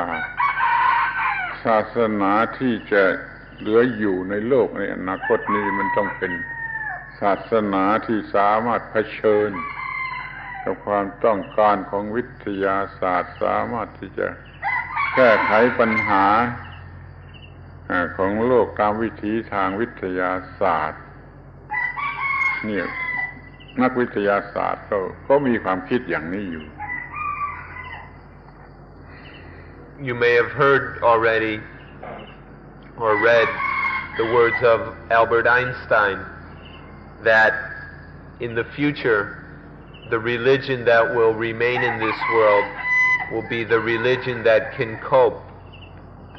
ศาสนาที่จะเหลืออยู่ในโลกในอนาคตนี้มันต้องเป็นศาสนาที่สามารถเผชิญกับความต้องการของวิทยาศาสตร์สามารถที่จะแก้ไขปัญหาของโลกตามวิถีทางวิทยาศาสตร์เนี่ยนักวิทยาศาสตร์ก็มีความคิดอย่างนี้อยู่ You may have heard already or read the words of Albert Einstein that in the future the religion that will remain in this world will be the religion that can cope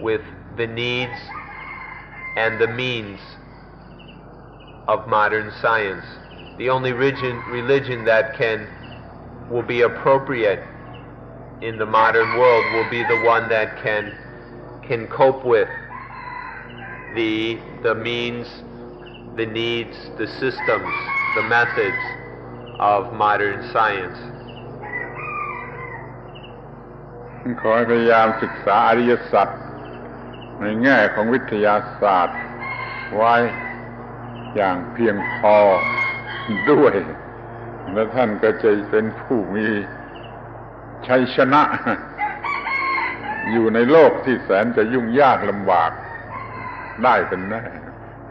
with the needs and the means of modern science. The only religion that will be appropriate in the modern world will be the one that can cope with the means, the needs, the systems, the methods of modern science. ขอให้พยายามศึกษาอริยสัจในแง่ของวิทยาศาสตร์ไว้อย่างเพียงพอด้วยและท่านก็จะเป็นผู้มีชัยชนะอยู่ในโลกที่แสนจะยุ่งยากลำบากได้เป็นแน่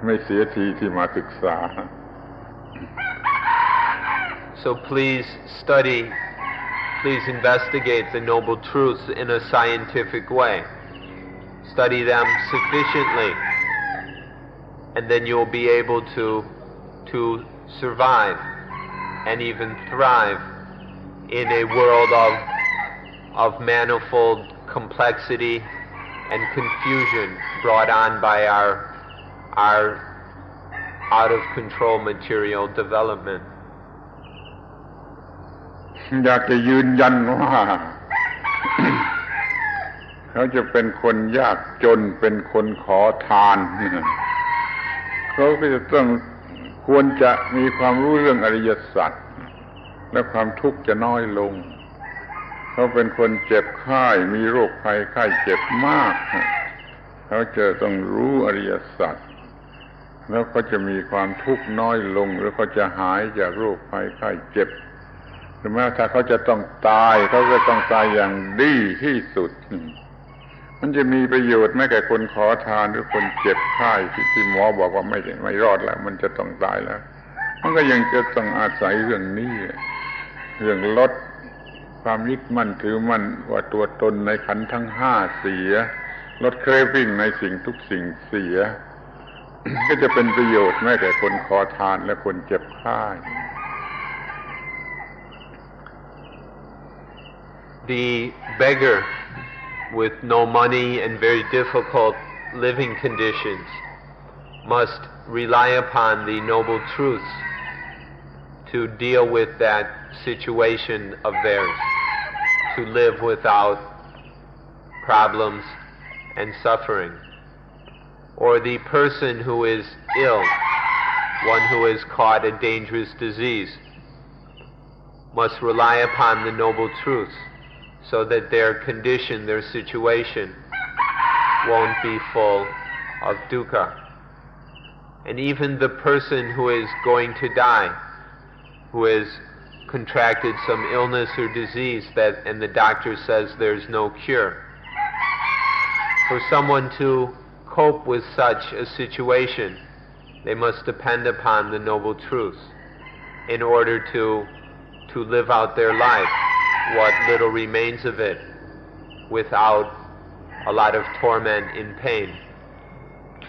ไม่เสียทีที่มาศึกษา So please study, please investigate the Noble Truths in a scientific way. Study them sufficiently, and then you'll be able to survive and even thrive in a world of manifold complexity and confusion brought on by our out of control material development. อยากจะยืนยันว่าเขาจะเป็นคนยากจนเป็นคนขอทานเขาก็จะต้องควรจะมีความรู้เรื่องอริยสัจและความทุกข์จะน้อยลงเขาเป็นคนเจ็บไข้มีโรคภัยไข้เจ็บมากเขาจะต้องรู้อริยสัจแล้วเขาจะมีความทุกข์น้อยลงหรือเขาจะหายจากโรคภัยไข้เจ็บหรือแม้ถ้าเขาจะต้องตายเขาก็ต้องตายอย่างดีที่สุด มันจะมีประโยชน์แม้แก่คนขอทานหรือคนเจ็บไข้ที่หมอบอกว่าไม่รอดแล้วมันจะต้องตายแล้วมันก็ยังจะต้องอาศัยเรื่องนี้เรื่องลดความยึดมั่นถือมั่นว่าตัวตนในขันธ์ทั้งห้าเสียลดเครวิ่งในสิ่งทุกสิ่งเสีย ก็จะเป็นประโยชน์แม้แก่คนขอทานและคนเจ็บไข้ The beggar with no money and very difficult living conditions must rely upon the noble truths to deal with that situation of theirs, to live without problems and suffering. Or the person who is ill, one who has caught a dangerous disease, must rely upon the noble truths so that their condition, their situation, won't be full of dukkha. And even the person who is going to die, who has contracted some illness or disease and the doctor says there's no cure, for someone to cope with such a situation, they must depend upon the noble truths in order to live out their life, what little remains of it, without a lot of torment and pain.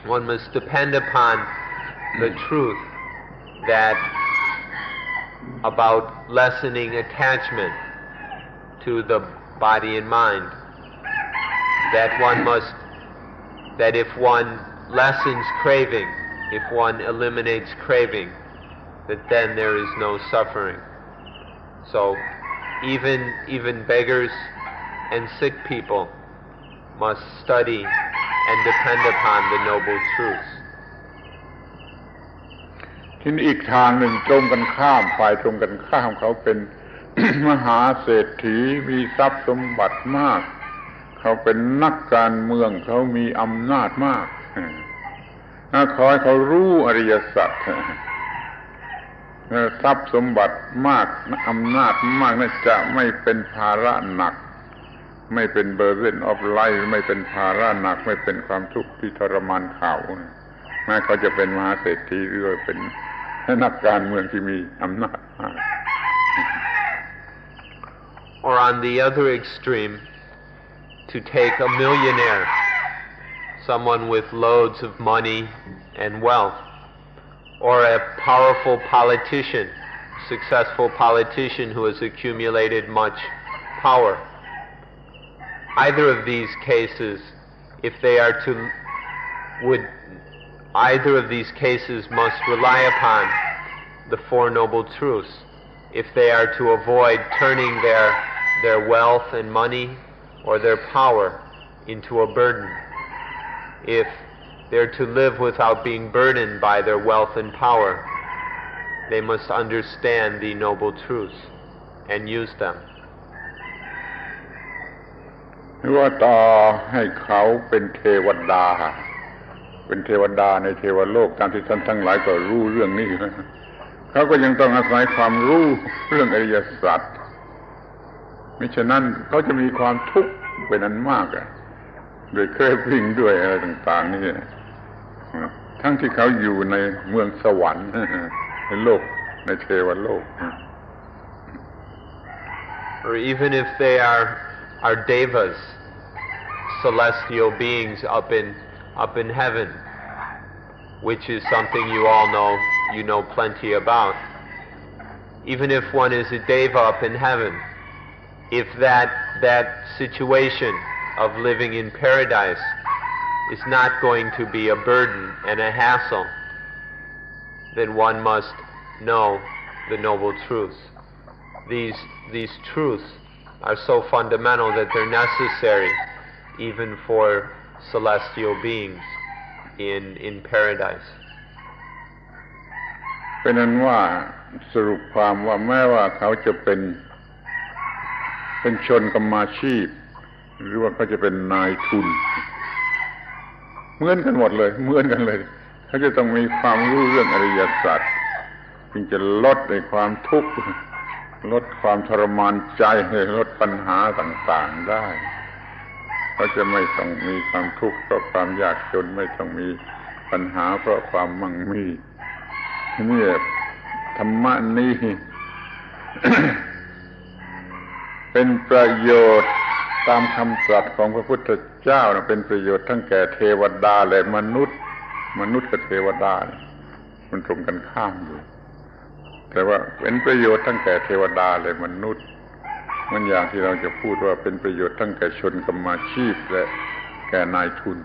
One must depend upon the truth that about lessening attachment to the body and mind, that if one lessens craving, if one eliminates craving, that then there is no suffering. So even beggars and sick people must study and depend upon the noble truths. ที่นี่อีกทางหนึ่งตรงกันข้ามฝ่ายตรงกันข้ามเขาเป็น มหาเศรษฐีมีทรัพย์สมบัติมากเขาเป็นนักการเมืองเขามีอำนาจมากขอให้เขารู้อริยสัจทรัพย์สมบัติมากอำนาจมากนั่นจะไม่เป็นภาระหนักไม่เป็น burden of life ไม่เป็นภาระหนักไม่เป็นความทุกข์ที่ทรมานเขาแม้เขาจะเป็นมหาเศรษฐีหรือเป็นนักการเมืองที่มีอำนาจมาก Or on the other extreme, to take a millionaire, someone with loads of money and wealth, or a powerful politician, successful politician who has accumulated much power. Either of these cases, either of these cases must rely upon the Four Noble Truths if they are to avoid turning their wealth and money or their power into a burden. If they're to live without being burdened by their wealth and power, they must understand the Noble Truths and use them. ว่าต่อให้เขาเป็นเทวดาในเทวโลกตามที่ท่านทั้งหลายก็รู้เรื่องนี้เขาก็ยังต้องอาศัยความรู้เรื่องอริยสัจมิฉะนั้นเขาจะมีความทุกข์เป็นอันมากโดยเคร่งวิ่งด้วยอะไรต่างๆนี่ทั้งที่เขาอยู่ในเมืองสวรรค์ในโลกในเทวโลก Or even if they are devas, celestial beings up in heaven, which is something you all know, you know plenty about. Even if one is a deva up in heaven, if that situation of living in paradise is not going to be a burden and a hassle, then one must know the Noble Truths. These truths are so fundamental that they're necessary even for celestial beings in paradise. เป็นนั้นว่าสรุปความว่าแม้ว่าเขาจะเป็นชนกรรมาชีพหรือว่าเขาจะเป็นนายทุนเหมือนกันหมดเลยเขาจะต้องมีความรู้เรื่องอริยสัจจึงจะลดในความทุกข์ลดความทรมานใจลดปัญหาต่างๆได้ เขาจะไม่ต้องมีความทุกข์เพราะความยากจนไม่ต้องมีปัญหาเพราะความมั่งมีนี่ธรรมะนี้ เป็นประโยชน์ตามคำตรัสของพระพุทธเจ้านะเป็นประโยชน์ทั้งแก่เทวดาและมนุษย์กับเทวดามันตรงกันข้ามอยู่แต่ว่าเป็นประโยชน์ทั้งแก่เทวดาและมนุษย์มันอย่างที่เราจะพูดว่าเป็นประโยชน์ทั้งแก่ชนกรรมาชีพและแก่นายทุน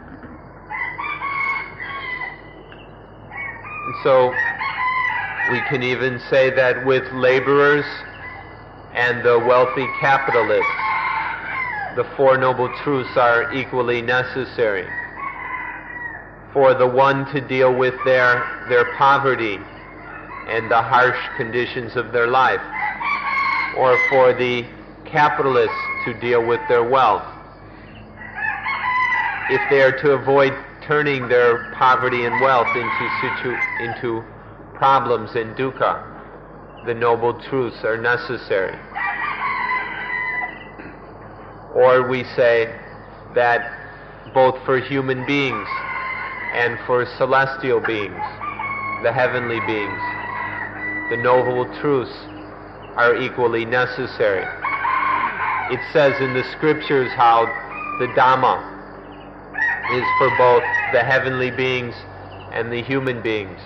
So we can even say that with laborers and the wealthy capitalists, the Four Noble Truths are equally necessary. For the one to deal with their poverty and the harsh conditions of their life, or for the capitalists to deal with their wealth. If they are to avoid turning their poverty and wealth into problems and dukkha, the Noble Truths are necessary. Or we say that both for human beings and for celestial beings, the heavenly beings, the Noble Truths are equally necessary. It says in the scriptures how the Dhamma is for both the heavenly beings and the human beings.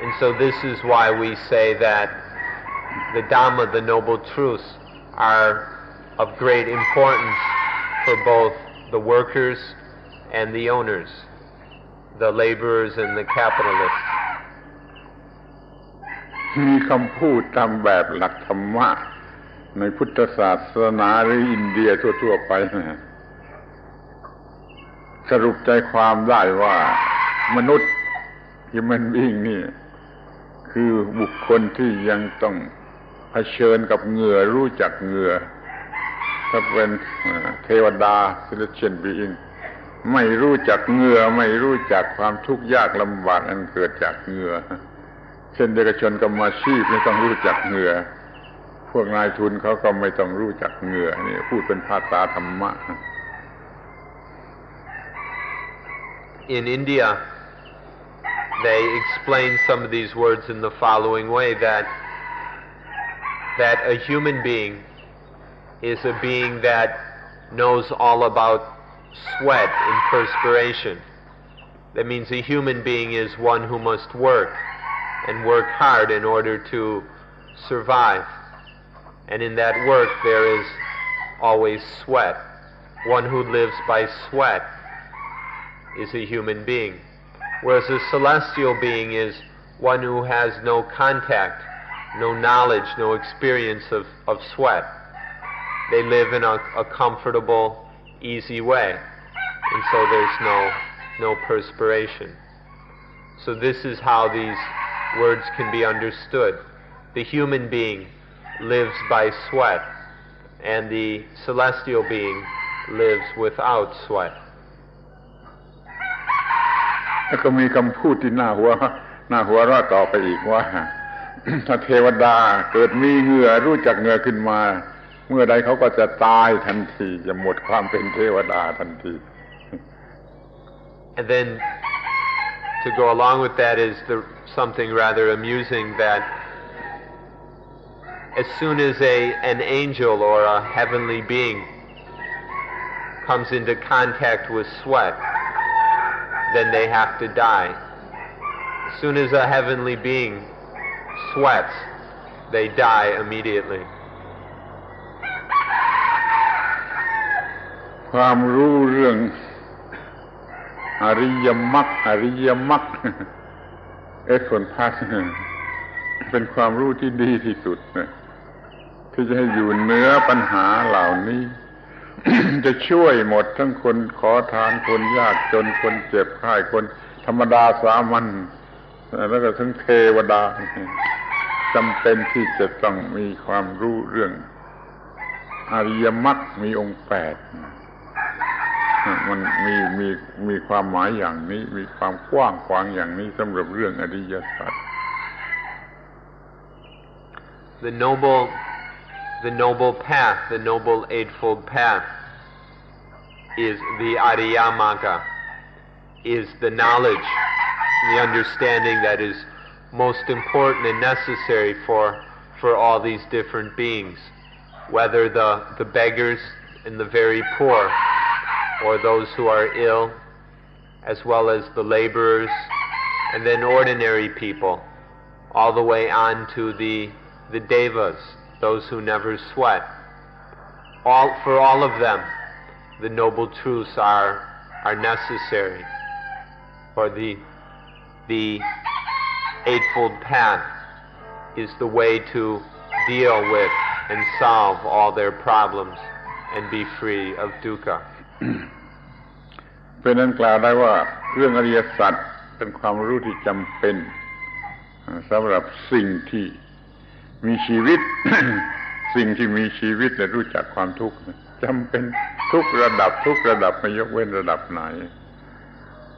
And so this is why we say that the Dhamma, the Noble Truths, are of great importance for both the workers and the owners, the laborers and the capitalists. มีคำพูดตามแบบหลักธรรมะในพุทธศาสนาหรืออินเดียทั่วๆไปนะสรุปใจความได้ว่ามนุษย์human beingนี่คือบุคคลที่ยังต้องเผชิญกับเหงื่อรู้จักเหงื่อถ้าเป็นเทวดา celestial being ไม่รู้จักเหงื่อไม่รู้จักความทุกข์ยากลำบากอันเกิดจากเหงื่อเช่นเดียวกับชนกรรมาชีพไม่ต้องรู้จักเหงื่อพวกนายทุนเขาก็ไม่ต้องรู้จักเหงื่อนี่พูดเป็นภาษาธรรมะ In India, they explain some of these words in the following way, that a human being is a being that knows all about sweat and perspiration. That means a human being is one who must work and work hard in order to survive. And in that work there is always sweat. One who lives by sweat is a human being. Whereas a celestial being is one who has no contact, no knowledge, no experience of sweat. They live in a comfortable, easy way, and so there's no perspiration. So this is how these words can be understood. The human being lives by sweat, and the celestial being lives without sweat. แล้วก็มีคำพูดที่น่าหัวเราะต่อไปอีกว่า ถ้าเทวดาเกิดมีเหงื่อรู้จักเหงื่อขึ้นมาเมื่อใดเขาก็จะตายทันทีจะหมดความเป็นเทวดาทันที And then to go along with that is something rather amusing, that as soon as an angel or a heavenly being comes into contact with sweat, then they have to die. As soon as a heavenly being sweats, they die immediately. ความรู้เรื่องอริยมรรคส่วนพาสเป็นความรู้ที่ดีที่สุดนะที่จะให้อยู่เหนือปัญหาเหล่านี้ จะช่วยหมดทั้งคนขอทานคนยากจนคนเจ็บไข้คนธรรมดาสามัญแล้วก็ทั้งเทวดาจำเป็นที่จะต้องมีความรู้เรื่องอริยมรรคมีองค์ 8มันมีความหมายอย่างนี้มีความกว้างขวางอย่างนี้สำหรับเรื่องอริยสัจ The noble path, the noble eightfold path, is the Ariya Magga, is the knowledge, the understanding that is most important and necessary for all these different beings, whether the beggars and the very poor, or those who are ill, as well as the laborers, and then ordinary people, all the way on to the devas, those who never sweat. For all of them, the noble truths are necessary, for the Eightfold Path is the way to deal with and solve all their problems and be free of dukkha. เป็นนั้นกล่าวได้ว่าเรื่องอริยสัจเป็นความรู้ที่จำเป็นสำหรับสิ่งที่มีชีวิต สิ่งที่มีชีวิตและรู้จักความทุกข์จำเป็นทุกระดับไม่ยกเว้นระดับไหน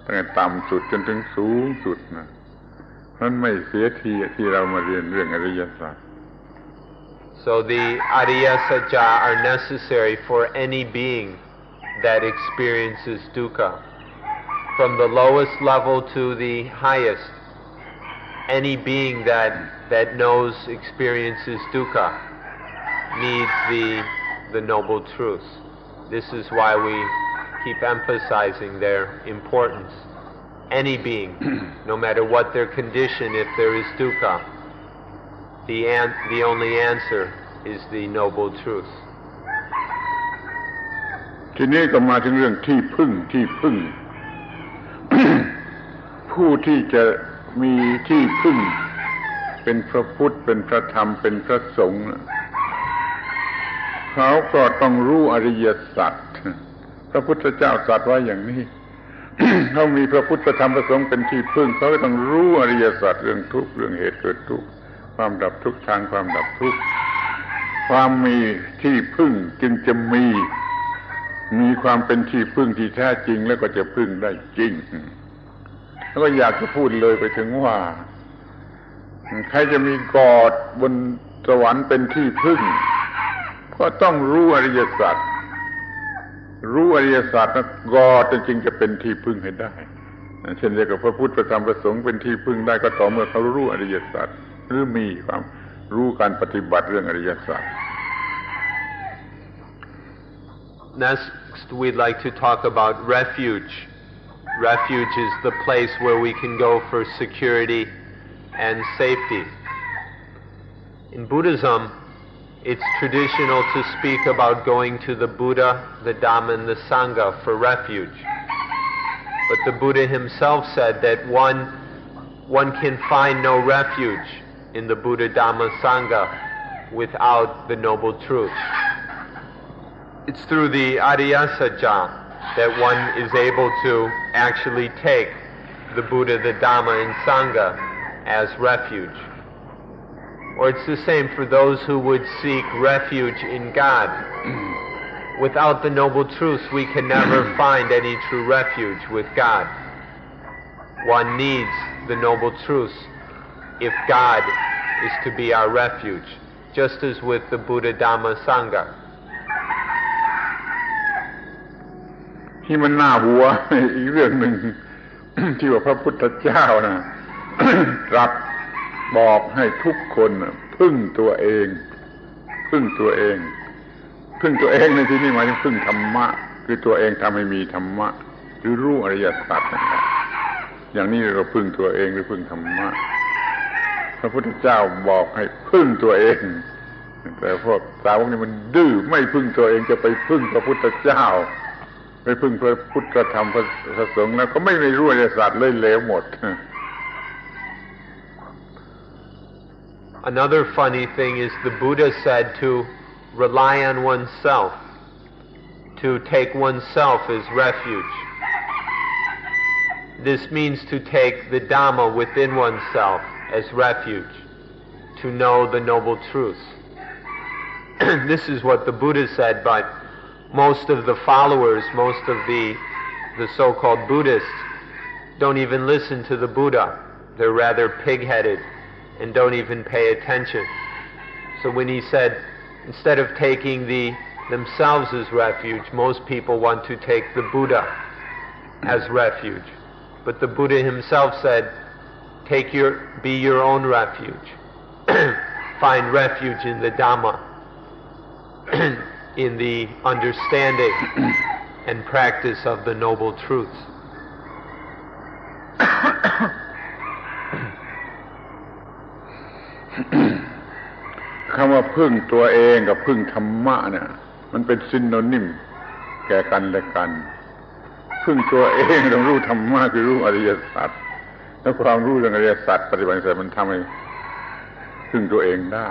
ตั้งแต่ต่ำสุดจนถึงสูงสุดนะนั้นไม่เสียทีที่เรามาเรียนเรื่องอริยสัจ So the Ariya Sacca are necessary for any being that experiences dukkha. From the lowest level to the highest, any being that knows, experiences dukkha needs the noble truths. This is why we keep emphasizing their importance. Any being, no matter what their condition, if there is dukkha, the only answer is the noble truth. ทีนี้ก็มาถึงเรื่องที่พึ่ง ผู้ที่จะมีที่พึ่งเป็นพระพุทธเป็นพระธรรมเป็นพระสงฆ์เขาก็ต้องรู้อริยสัจพระพุทธเจ้าตรัสไว้อย่างนี้ เขามีพระพุทธพระธรรมพระสงฆ์เป็นที่พึ่งเขาก็ต้องรู้อริยสัจเรื่องทุกข์เรื่องเหตุเกิดทุกข์ความดับทุกข์ทางความดับทุกข์ความมีที่พึ่งจึงจะมีความเป็นที่พึ่งที่แท้จริงแล้วก็จะพึ่งได้จริงแล้วก็อยากจะพูดเลยไปถึงว่าใครจะมีกอดบนสวรรค์เป็นที่พึ่งก็ต้องรู้อริยสัจนะกอดจริงจะเป็นที่พึ่งให้ได้เช่นเดียวกับพระพุทธพระธรรมพระสงฆ์เป็นที่พึ่งได้ก็ต่อเมื่อเขารู้อริยสัจหรือมีความรู้การปฏิบัติเรื่องอริยสัจ Next, we'd like to talk about refuge. Refuge is the place where we can go for security and safety. In Buddhism, it's traditional to speak about going to the Buddha, the Dhamma, and the Sangha for refuge. But the Buddha himself said that one can find no refuge in the Buddha, Dhamma, Sangha without the Noble Truth. It's through the Ariya Sacca that one is able to actually take the Buddha, the Dhamma, and Sangha as refuge. Or it's the same for those who would seek refuge in God. Without the Noble Truths, we can never find any true refuge with God. One needs the Noble Truths if God is to be our refuge, just as with the Buddha, Dhamma, Sangha. ที่มันน่าหัว อีกเรื่องหนึ่ง ที่ว่าพระพุทธเจ้านะ ตรัสบอกให้ทุกคนพึ่งตัวเองในที่นี้หมายถึงพึ่งธรรมะคือตัวเองทำให้มีธรรมะหรือรู้อริยสัจนะครับอย่างนี้เราพึ่งตัวเองหรือพึ่งธรรมะพระพุทธเจ้าบอกให้พึ่งตัวเองแต่พวกสาวกนี่มันดื้อไม่พึ่งตัวเองจะไปพึ่งพระพุทธเจ้าไปพึ่งพระพุทธธรรมพระสงฆ์แล้วก็ไม่รู้อริยสัจเลยเลวหมด Another funny thing is the Buddha said to rely on oneself, to take oneself as refuge. This means to take the Dhamma within oneself as refuge, to know the Noble Truths. This is what the Buddha said, but most of the followers, most of the so-called Buddhists, don't even listen to the Buddha. They're rather pig-headed and don't even pay attention. So when he said, instead of taking the themselves as refuge. Most people want to take the Buddha as refuge. But the Buddha himself said, be your own refuge. Find refuge in the Dhamma, in the understanding and practice of the Noble Truths. คำว่าพึ่งตัวเองกับพึ่งธรรมะเนี่ยมันเป็นซินโนนิมแก่กันและกันพึ่งตัวเองต้องรู้ธรรมะคือรู้อริยสัจแล้วความรู้เรื่องอริยสัจปฏิบัติเสร็จมันทำให้พึ่งตัวเองได้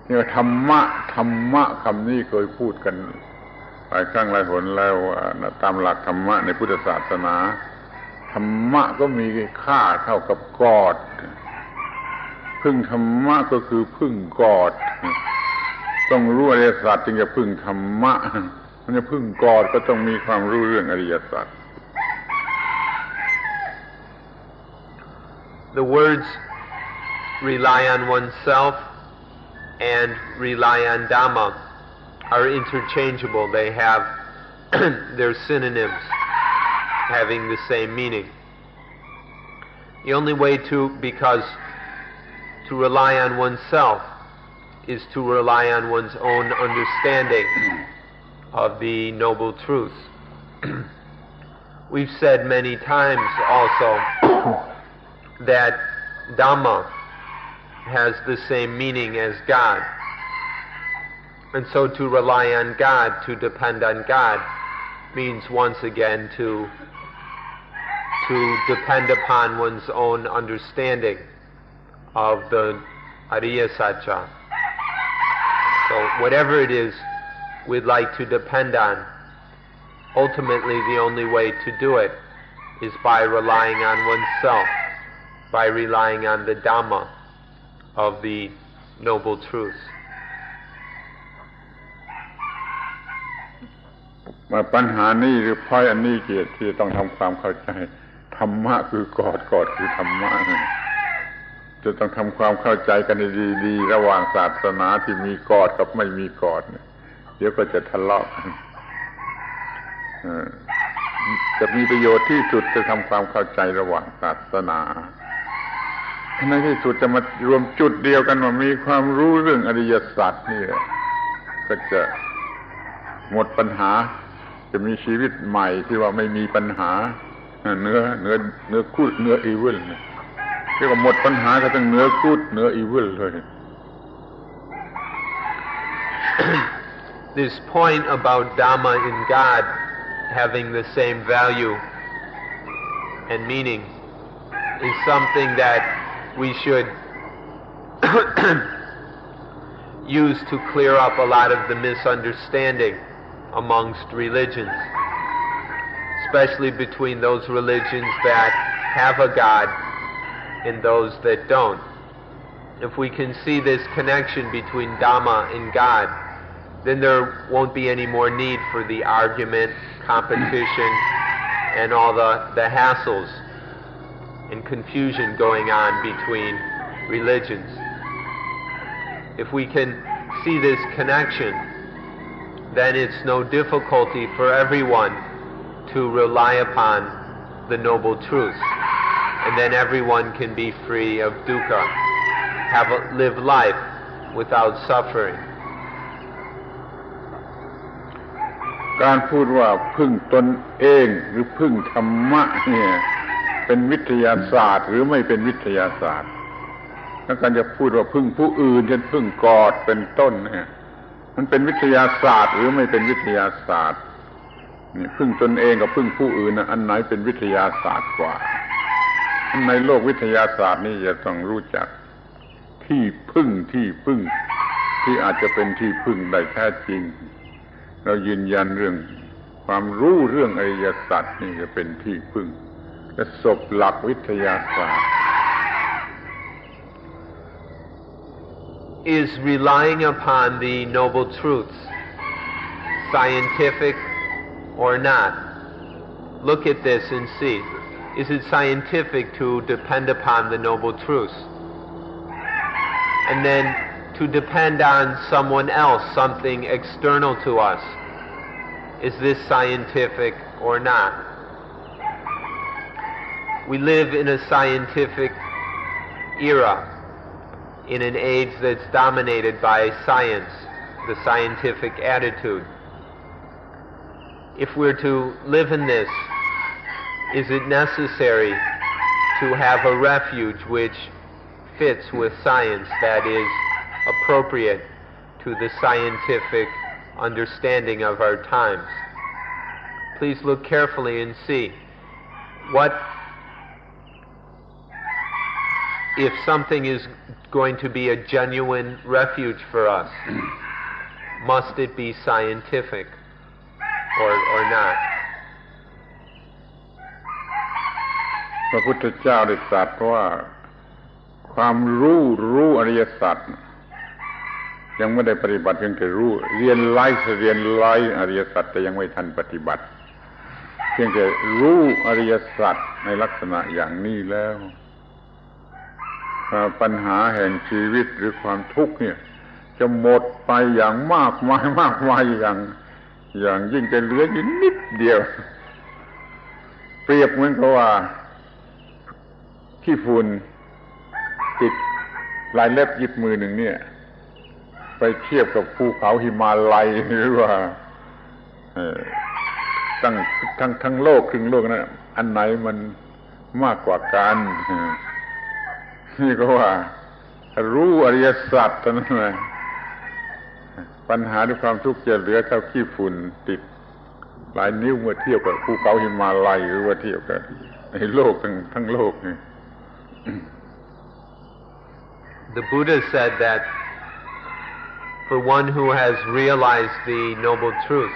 นี่ว่าธรรมะคำนี้เคยพูดกันหลายครั้งหลายหนแล้วตามหลักธรรมะในพุทธศาสนาธรรมะก็มีค่าเท่ากับกอดพึ่งธรรมะก็คือพึ่งกอดต้องรู้อริยสัจจึงจะพึ่งธรรมะมันจะพึ่งกอดก็ต้องมีความรู้เรื่องอริยสัจ The words rely on oneself and rely on Dhamma are interchangeable. They have they're synonyms having the same meaning. The only way because to rely on oneself is to rely on one's own understanding of the Noble Truths. We've said many times also that Dhamma has the same meaning as God. And so to rely on God, to depend on God, means once again to depend upon one's own understanding of the Ariya Sacca. So whatever it is we'd like to depend on, ultimately the only way to do it is by relying on oneself, by relying on the Dhamma of the Noble Truths. ปัญหานี้หรือพอยอันนี้ที่ต้องทำความเข้าใจธรรมะคือกอดคือธรรมะจะต้องทำความเข้าใจกันดีๆระหว่างศาสนาที่มีกอดกับไม่มีกอดเดี๋ยวก็จะทะเลาะกันจะมีประโยชน์ที่สุดจะทำความเข้าใจระหว่างศาสนาในที่สุดจะมารวมจุดเดียวกันว่ามีความรู้เรื่องอริยสัจนี่ก็จะหมดปัญหาจะมีชีวิตใหม่ที่ว่าไม่มีปัญหาเนื้อกูดเนื้ออีวิลเรียกว่าหมดปัญหาก็ต้องเนื้อกูดเนื้ออีวิลเลย This point about Dhamma in God having the same value and meaning is something that we should use to clear up a lot of the misunderstanding amongst religions, especially between those religions that have a God and those that don't. If we can see this connection between Dhamma and God, then there won't be any more need for the argument, competition, and all the hassles and confusion going on between religions. If we can see this connection, then it's no difficulty for everyone to rely upon the Noble Truths, and then everyone can be free of dukkha, live life without suffering. การพูดว่าพึ่งตนเองหรือพึ่งธรรมะเนี่ยเป็นวิทยาศาสตร์หรือไม่เป็นวิทยาศาสตร์แล้วการจะพูดว่าพึ่งผู้อื่นเช่นพึ่งกอดเป็นต้นเนี่ยมันเป็นวิทยาศาสตร์หรือไม่เป็นวิทยาศาสตร์นี่พึ่งตนเองกับพึ่งผู้อื่นอันไหนเป็นวิทยาศาสตร์กว่าในโลกวิทยาศาสตร์นี่จะต้องรู้จักที่พึ่งที่อาจจะเป็นที่พึ่งได้แท้จริงเรายืนยันเรื่องความรู้เรื่องอริยสัจนี่จะเป็นที่พึ่งและศพหลักวิทยาศาสตร์ Is relying upon the Noble Truths scientific or not? Look at this and see. Is it scientific to depend upon the Noble Truths? And then to to depend on someone else, something external to us. Is this scientific or not? We live in a scientific era, in an age that's dominated by science, the scientific attitude. If we're to live in this, is it necessary to have a refuge which fits with science, that is appropriate to the scientific understanding of our times? Please look carefully and see what, if something is going to be a genuine refuge for us, must it be scientific or not? พระพุทธเจ้าได้ตรัสว่าความรู้อริยสัจยังไม่ได้ปฏิบัติเพียงแต่รู้เรียนไล่อริยสัจแต่ยังไม่ทันปฏิบัติเพียงแต่รู้อริยสัจในลักษณะอย่างนี้แล้วปัญหาแห่งชีวิตหรือความทุกข์เนี่ยจะหมดไปอย่างมากมายอย่างยิ่งจะเหลืออยู่นิดเดียวเปรียบเหมือนกับว่าขี้ฝุ่นติดลายเล็บหยิบมือหนึ่งเนี่ยไปเทียบกับภูเขาหิมาลัยหรือว่าทั้งโลกครึ่งโลกนั้นอันไหนมันมากกว่ากันนี่ก็ว่ารู้อริยสัจนั่นแหละปัญหาด้วยความทุกข์จะเหลือเท่าขี้ฝุ่นติดหลายนิ้วเมื่อเทียบกับภูเขาหิมาลัยหรือว่าเทียบกับในโลกทั้งโลกนี่ The Buddha said that for one who has realized the Noble Truths,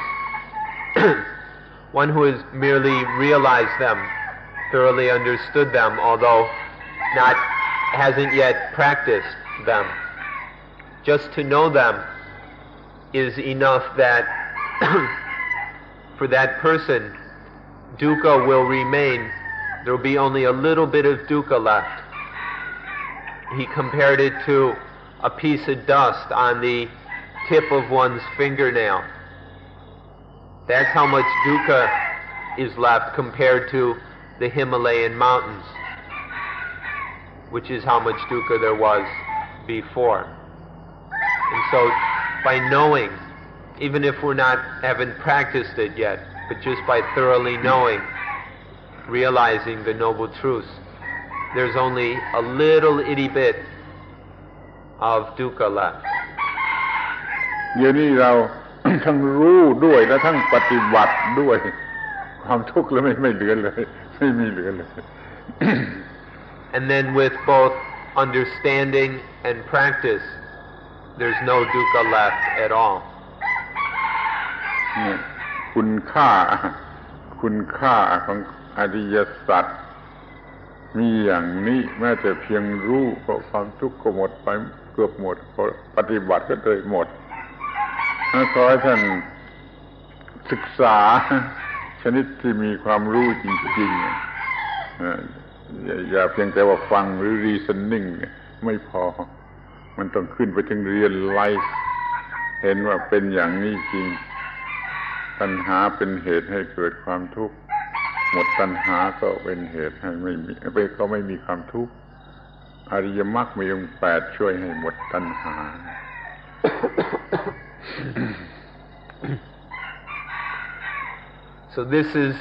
one who has merely realized them, thoroughly understood them, although hasn't yet practiced them, just to know them is enough that for that person, dukkha will remain. There will be only a little bit of dukkha left. He compared it to a piece of dust on the tip of one's fingernail. That's how much dukkha is left compared to the Himalayan mountains, which is how much dukkha there was before. And so, by knowing, even if we haven't practiced it yet, but just by thoroughly knowing, realizing the Noble Truths, there's only a little itty bit of dukkha left. เดี๋ยวนี้เรา ทั้งรู้ด้วยและทั้งปฏิบัติด้วยความทุกข์แล้วไม่เหลือเลยไม่มีเหลือเลย And then with both understanding and practice, there's no dukkha left at all. คุณค่าของอริยสัจมีอย่างนี้แม้แต่เพียงรู้ก็ความทุกข์ก็หมดไปเกือบหมดพอปฏิบัติก็เลยหมดขอให้ท่านศึกษาชนิดที่มีความรู้จริงๆอย่าเพียงแต่ว่าฟังหรือ reasoning ไม่พอมันต้องขึ้นไปถึง realize เห็นว่าเป็นอย่างนี้จริงตัณหาเป็นเหตุให้เกิดความทุกข์หมดตัณหาก็เป็นเหตุให้ไม่มีความทุกข์อริยมรรคมีองค์8ช่วยให้หมดตัณหา So this is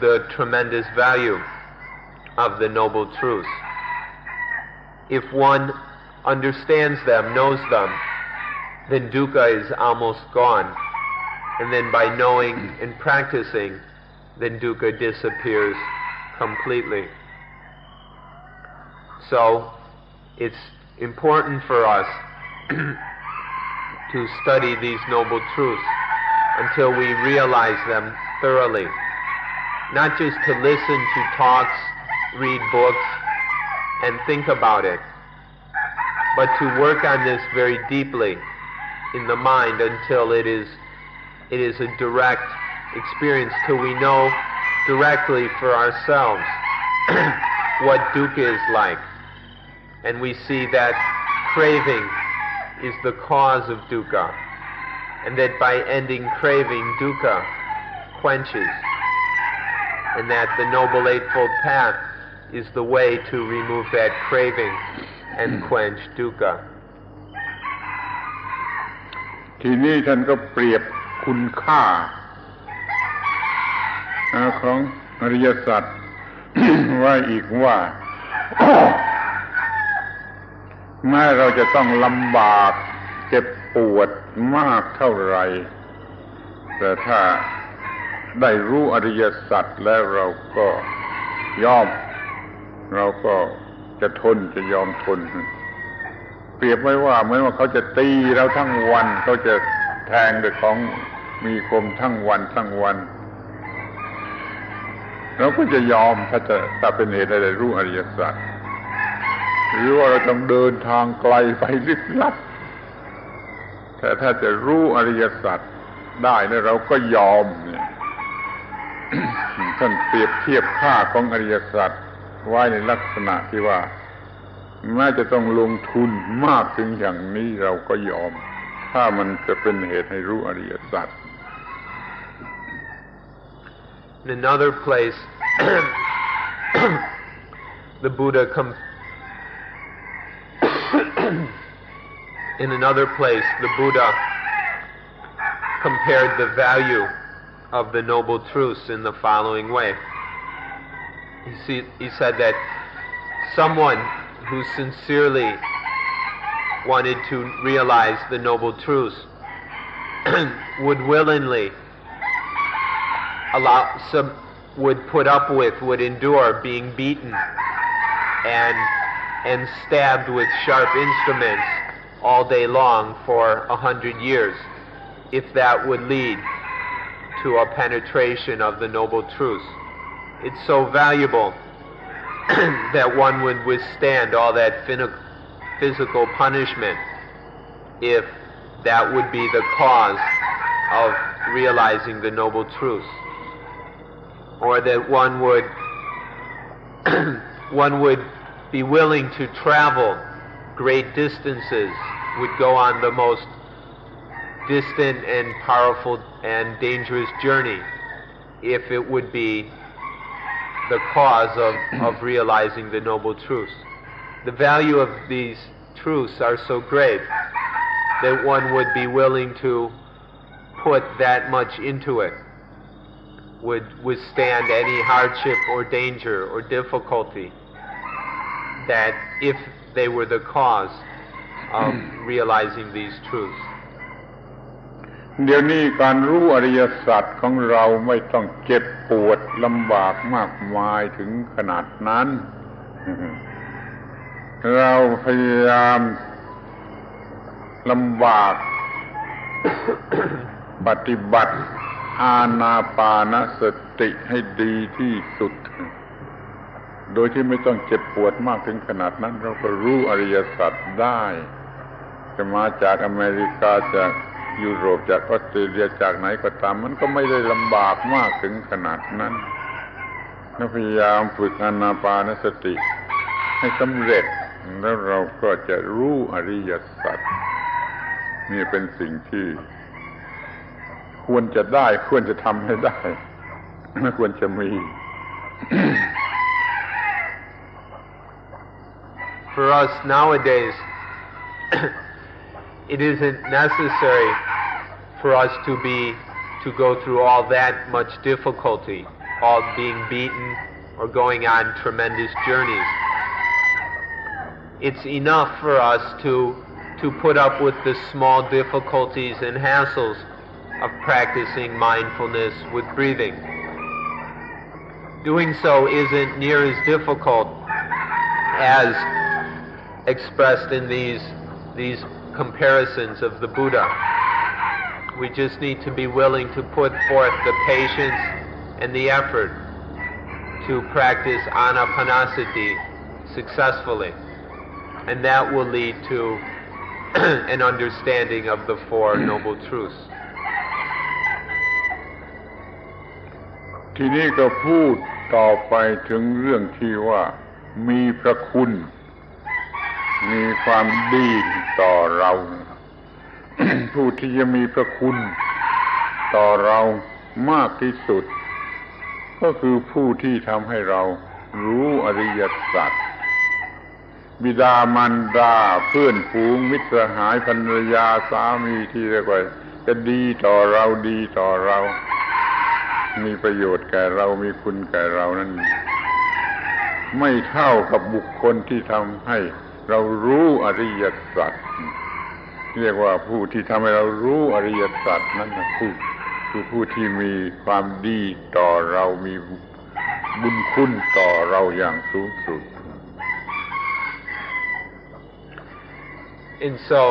the tremendous value of the Noble Truths. If one understands them, knows them, then dukkha is almost gone. And then by knowing and practicing, then dukkha disappears completely. So it's important for us to study these Noble Truths until we realize them thoroughly. Not just to listen to talks, read books, and think about it, but to work on this very deeply in the mind until it is a direct experience, till we know directly for ourselves what dukkha is like, and we see that craving is the cause of dukkha, and that by ending craving, dukkha quenches, and that the Noble Eightfold Path is the way to remove that craving and quench dukkha. ทีนี้ท่านก็เปรียบคุณค่าของอริยสัจ ไว้อีกว่า แม้เราจะต้องลำบากเจ็บปวดมากเท่าไรแต่ถ้าได้รู้อริยสัจแล้วเราก็จะทนจะยอมทนเปรียบไว้ว่าเหมือนว่าเขาจะตีเราทั้งวันเขาจะแทงด้วยของมีคมทั้งวันเราก็จะยอมถ้าเป็นเหตุให้ได้รู้อริยสัจหรือว่าเราต้องเดินทางไกลไปลึกลับแต่ถ้าจะรู้อริยสัจได้แล้วเราก็ยอมเนี่ย ท่านเปรียบเทียบค่าของอริยสัจไว้ในลักษณะที่ว่าแม้จะต้องลงทุนมากถึงอย่างนี้เราก็ยอมถ้ามันจะเป็นเหตุให้รู้อริยสัจ In another place, the Buddha compared the value of the Noble Truths in the following way. He said that someone who sincerely wanted to realize the Noble Truths would willingly would endure being beaten and stabbed with sharp instruments all day long for 100 years, if that would lead to a penetration of the Noble Truths. It's so valuable that one would withstand all that physical punishment if that would be the cause of realizing the Noble Truths. Or that one would be willing to travel great distances, would go on the most distant and powerful and dangerous journey if it would be the cause of realizing the Noble Truths. The value of these truths are so great that one would be willing to put that much into it, would withstand any hardship or danger or difficulty, that if they were the cause of realizing these truths. เดี๋ยวนี้การรู้อริยสัจของเราไม่ต้องเจ็บปวดลำบากมากมายถึงขนาดนั้น เราพยายามลำบากปฏิบัติอานาปานสติให้ดีที่สุดโดยที่ไม่ต้องเจ็บปวดมากถึงขนาดนั้นเราก็รู้อริยสัจได้จะมาจากอเมริกาจากยุโรปจากออสเตรเลียจากไหนก็ตามมันก็ไม่ได้ลำบากมากถึงขนาดนั้นเราพยายามฝึกอานาปานสติให้สำเร็จแล้วเราก็จะรู้อริยสัจนี่เป็นสิ่งที่ควรจะได้ควรจะทำให้ได้ไม่ควรจะมี For us nowadays, it isn't necessary for us to go through all that much difficulty, all being beaten or going on tremendous journeys. It's enough for us to put up with the small difficulties and hassles of practicing mindfulness with breathing. Doing so isn't near as difficult as expressed in these comparisons of the Buddha. We just need to be willing to put forth the patience and the effort to practice anapanasati successfully, and that will lead to an understanding of the Four Noble Truths. ทีนี้ก็พูดต่อไปถึงเรื่องที่ว่ามีพระคุณ มีความดีต่อเรา ผู้ที่จะมีพระคุณต่อเรามากที่สุดก็คือผู้ที่ทำให้เรารู้อริยสัจบิดามารดาเพื่อนฝูงมิตรสหายภรรยาสามีที่เรียกว่าจะดีต่อเราดีต่อเรามีประโยชน์แก่เรามีคุณแก่เรานั้นไม่เท่ากับบุคคลที่ทำให้เรารู้อริยสัจเรียกว่าผู้ที่ทำให้เรารู้อริยสัจนั้นคือผู้ที่มีความดีต่อเรามีบุญคุณต่อเราอย่างสูงสุด And so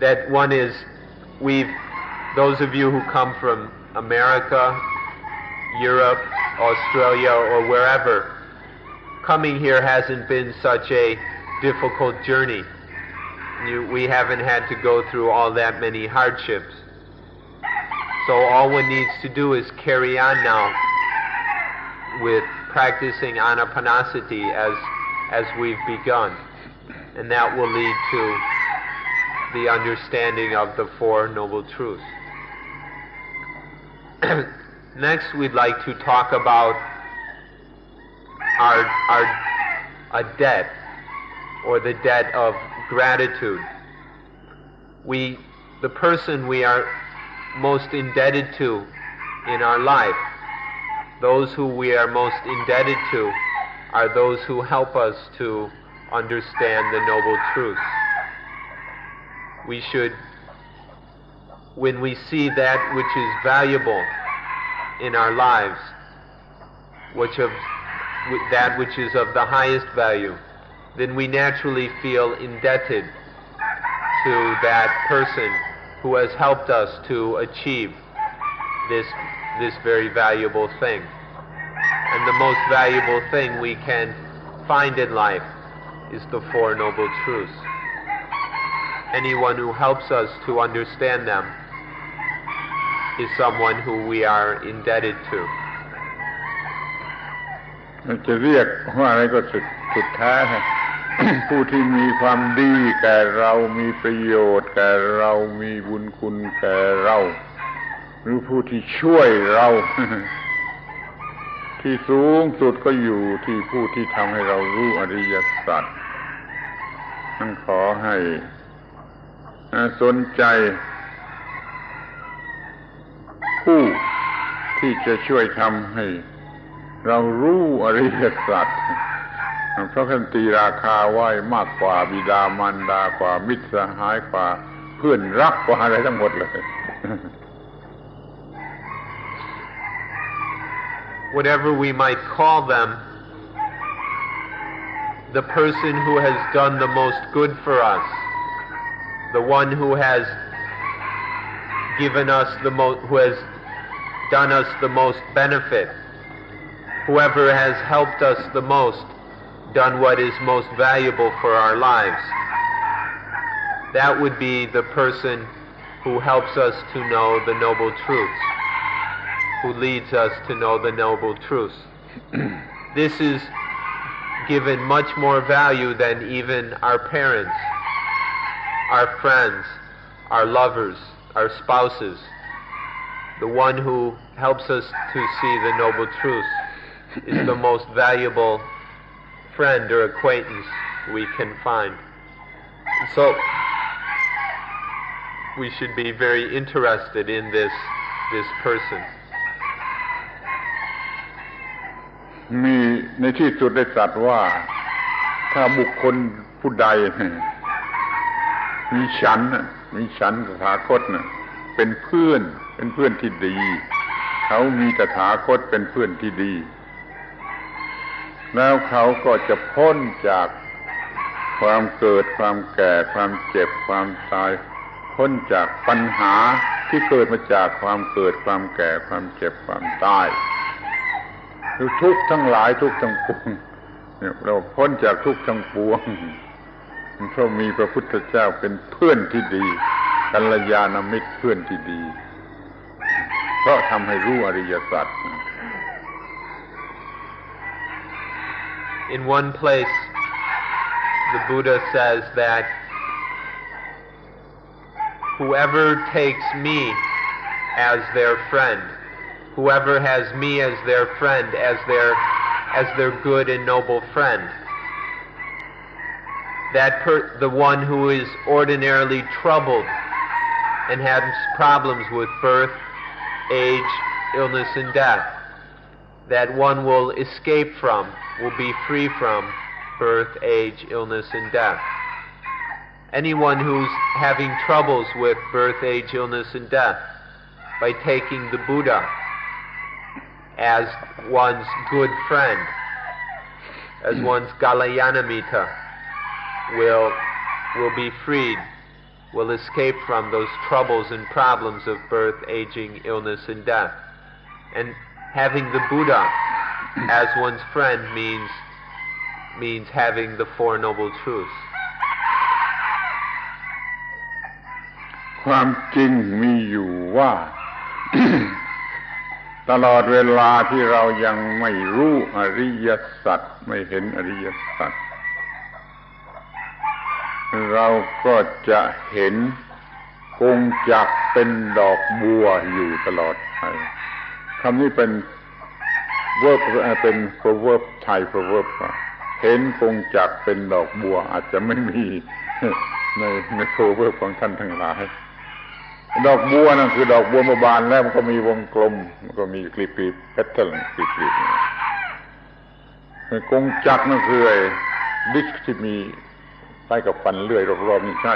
that one is, those of you who come from America, Europe, Australia, or wherever, coming here hasn't been such a difficult journey. We haven't had to go through all that many hardships. So all one needs to do is carry on now with practicing anapanasati as we've begun. And that will lead to the understanding of the Four Noble Truths. Next, we'd like to talk about a debt, or the debt of gratitude. The person we are most indebted to in our life, those who we are most indebted to are those who help us to understand the Noble Truths. We should, when we see that which is valuable in our lives, that which is of the highest value, then we naturally feel indebted to that person who has helped us to achieve this very valuable thing. And the most valuable thing we can find in life is the Four Noble Truths. Anyone who helps us to understand them is someone who we are indebted to. จะเรียกว่าอะไรก็สุดแท้ ผู้ที่มีความดีแก่เรามีประโยชน์แก่เรามีบุญคุณแก่เราหรือผู้ที่ช่วยเรา ที่สูงสุดก็อยู่ที่ผู้ที่ทำให้เรารู้อริยสัจท่านขอให้สนใจผู้ที่จะช่วยทำให้เรารู้อริยสัจเพราะท่านตีราคาไว้มากกว่าบิดามารดากว่ามิตรสหายกว่าเพื่อนรักกว่าอะไรทั้งหมดเลย Whatever we might call them, the person who has done the most good for us, the one who has given us who has done us the most benefit, whoever has helped us the most, done what is most valuable for our lives, that would be the person who helps us to know the Noble Truths, who leads us to know the Noble Truths. This is given much more value than even our parents, our friends, our lovers, our spouses. The one who helps us to see the Noble Truths is the most valuable friend or acquaintance we can find. So we should be very interested in this person. มีในที่สุดได้ตรัสว่าถ้าบุคคลผู้ใดมีฉันตถาคตเป็นเพื่อนที่ดีเขามีตถาคตเป็นเพื่อนที่ดีแล้วเขาก็จะพ้นจากความเกิดความแก่ความเจ็บความตายพ้นจากปัญหาที่เกิดมาจากความเกิดความแก่ความเจ็บความตายทุกข์ทั้งหลายทุกข์ทั้งปวงเราพ้นจากทุกข์ทั้งปวงเพราะมีพระพุทธเจ้าเป็นเพื่อนที่ดีกัลยาณมิตรเพื่อนที่ดีเพราะทำให้รู้อริยสัจ In one place the Buddha says that whoever takes me as their friend, whoever has me as their friend, as their good and noble friend, the one who is ordinarily troubled and has problems with birth, age, illness, and death, that one will escape from, will be free from birth, age, illness, and death. Anyone who's having troubles with birth, age, illness, and death, by taking the Buddha as one's good friend, as one's Galayanamita, will be freed, will escape from those troubles and problems of birth, aging, illness, and death. And having the Buddha as one's friend means having the Four Noble Truths. ความจริงมีอยู่ว่า ตลอดเวลาที่เรายังไม่รู้อริยสัจไม่เห็นอริยสัจเราก็จะเห็นกงจักรเป็นดอกบัวอยู่ตลอดไปคำนี้เป็นproverb ไทย proverb เห็นกงจักรเป็นดอกบัวอาจจะไม่มีใน proverb ของท่านทั้งหลายดอกบัวนั่นคือดอกบัวมาบานแล้วมันก็มีวงกลมมันก็มีกลีบๆ petal กลีบๆกงจักรนั่นคือไอ้ดิสที่มีใต้กับฟันเลื่อยรอบๆนี่ใช่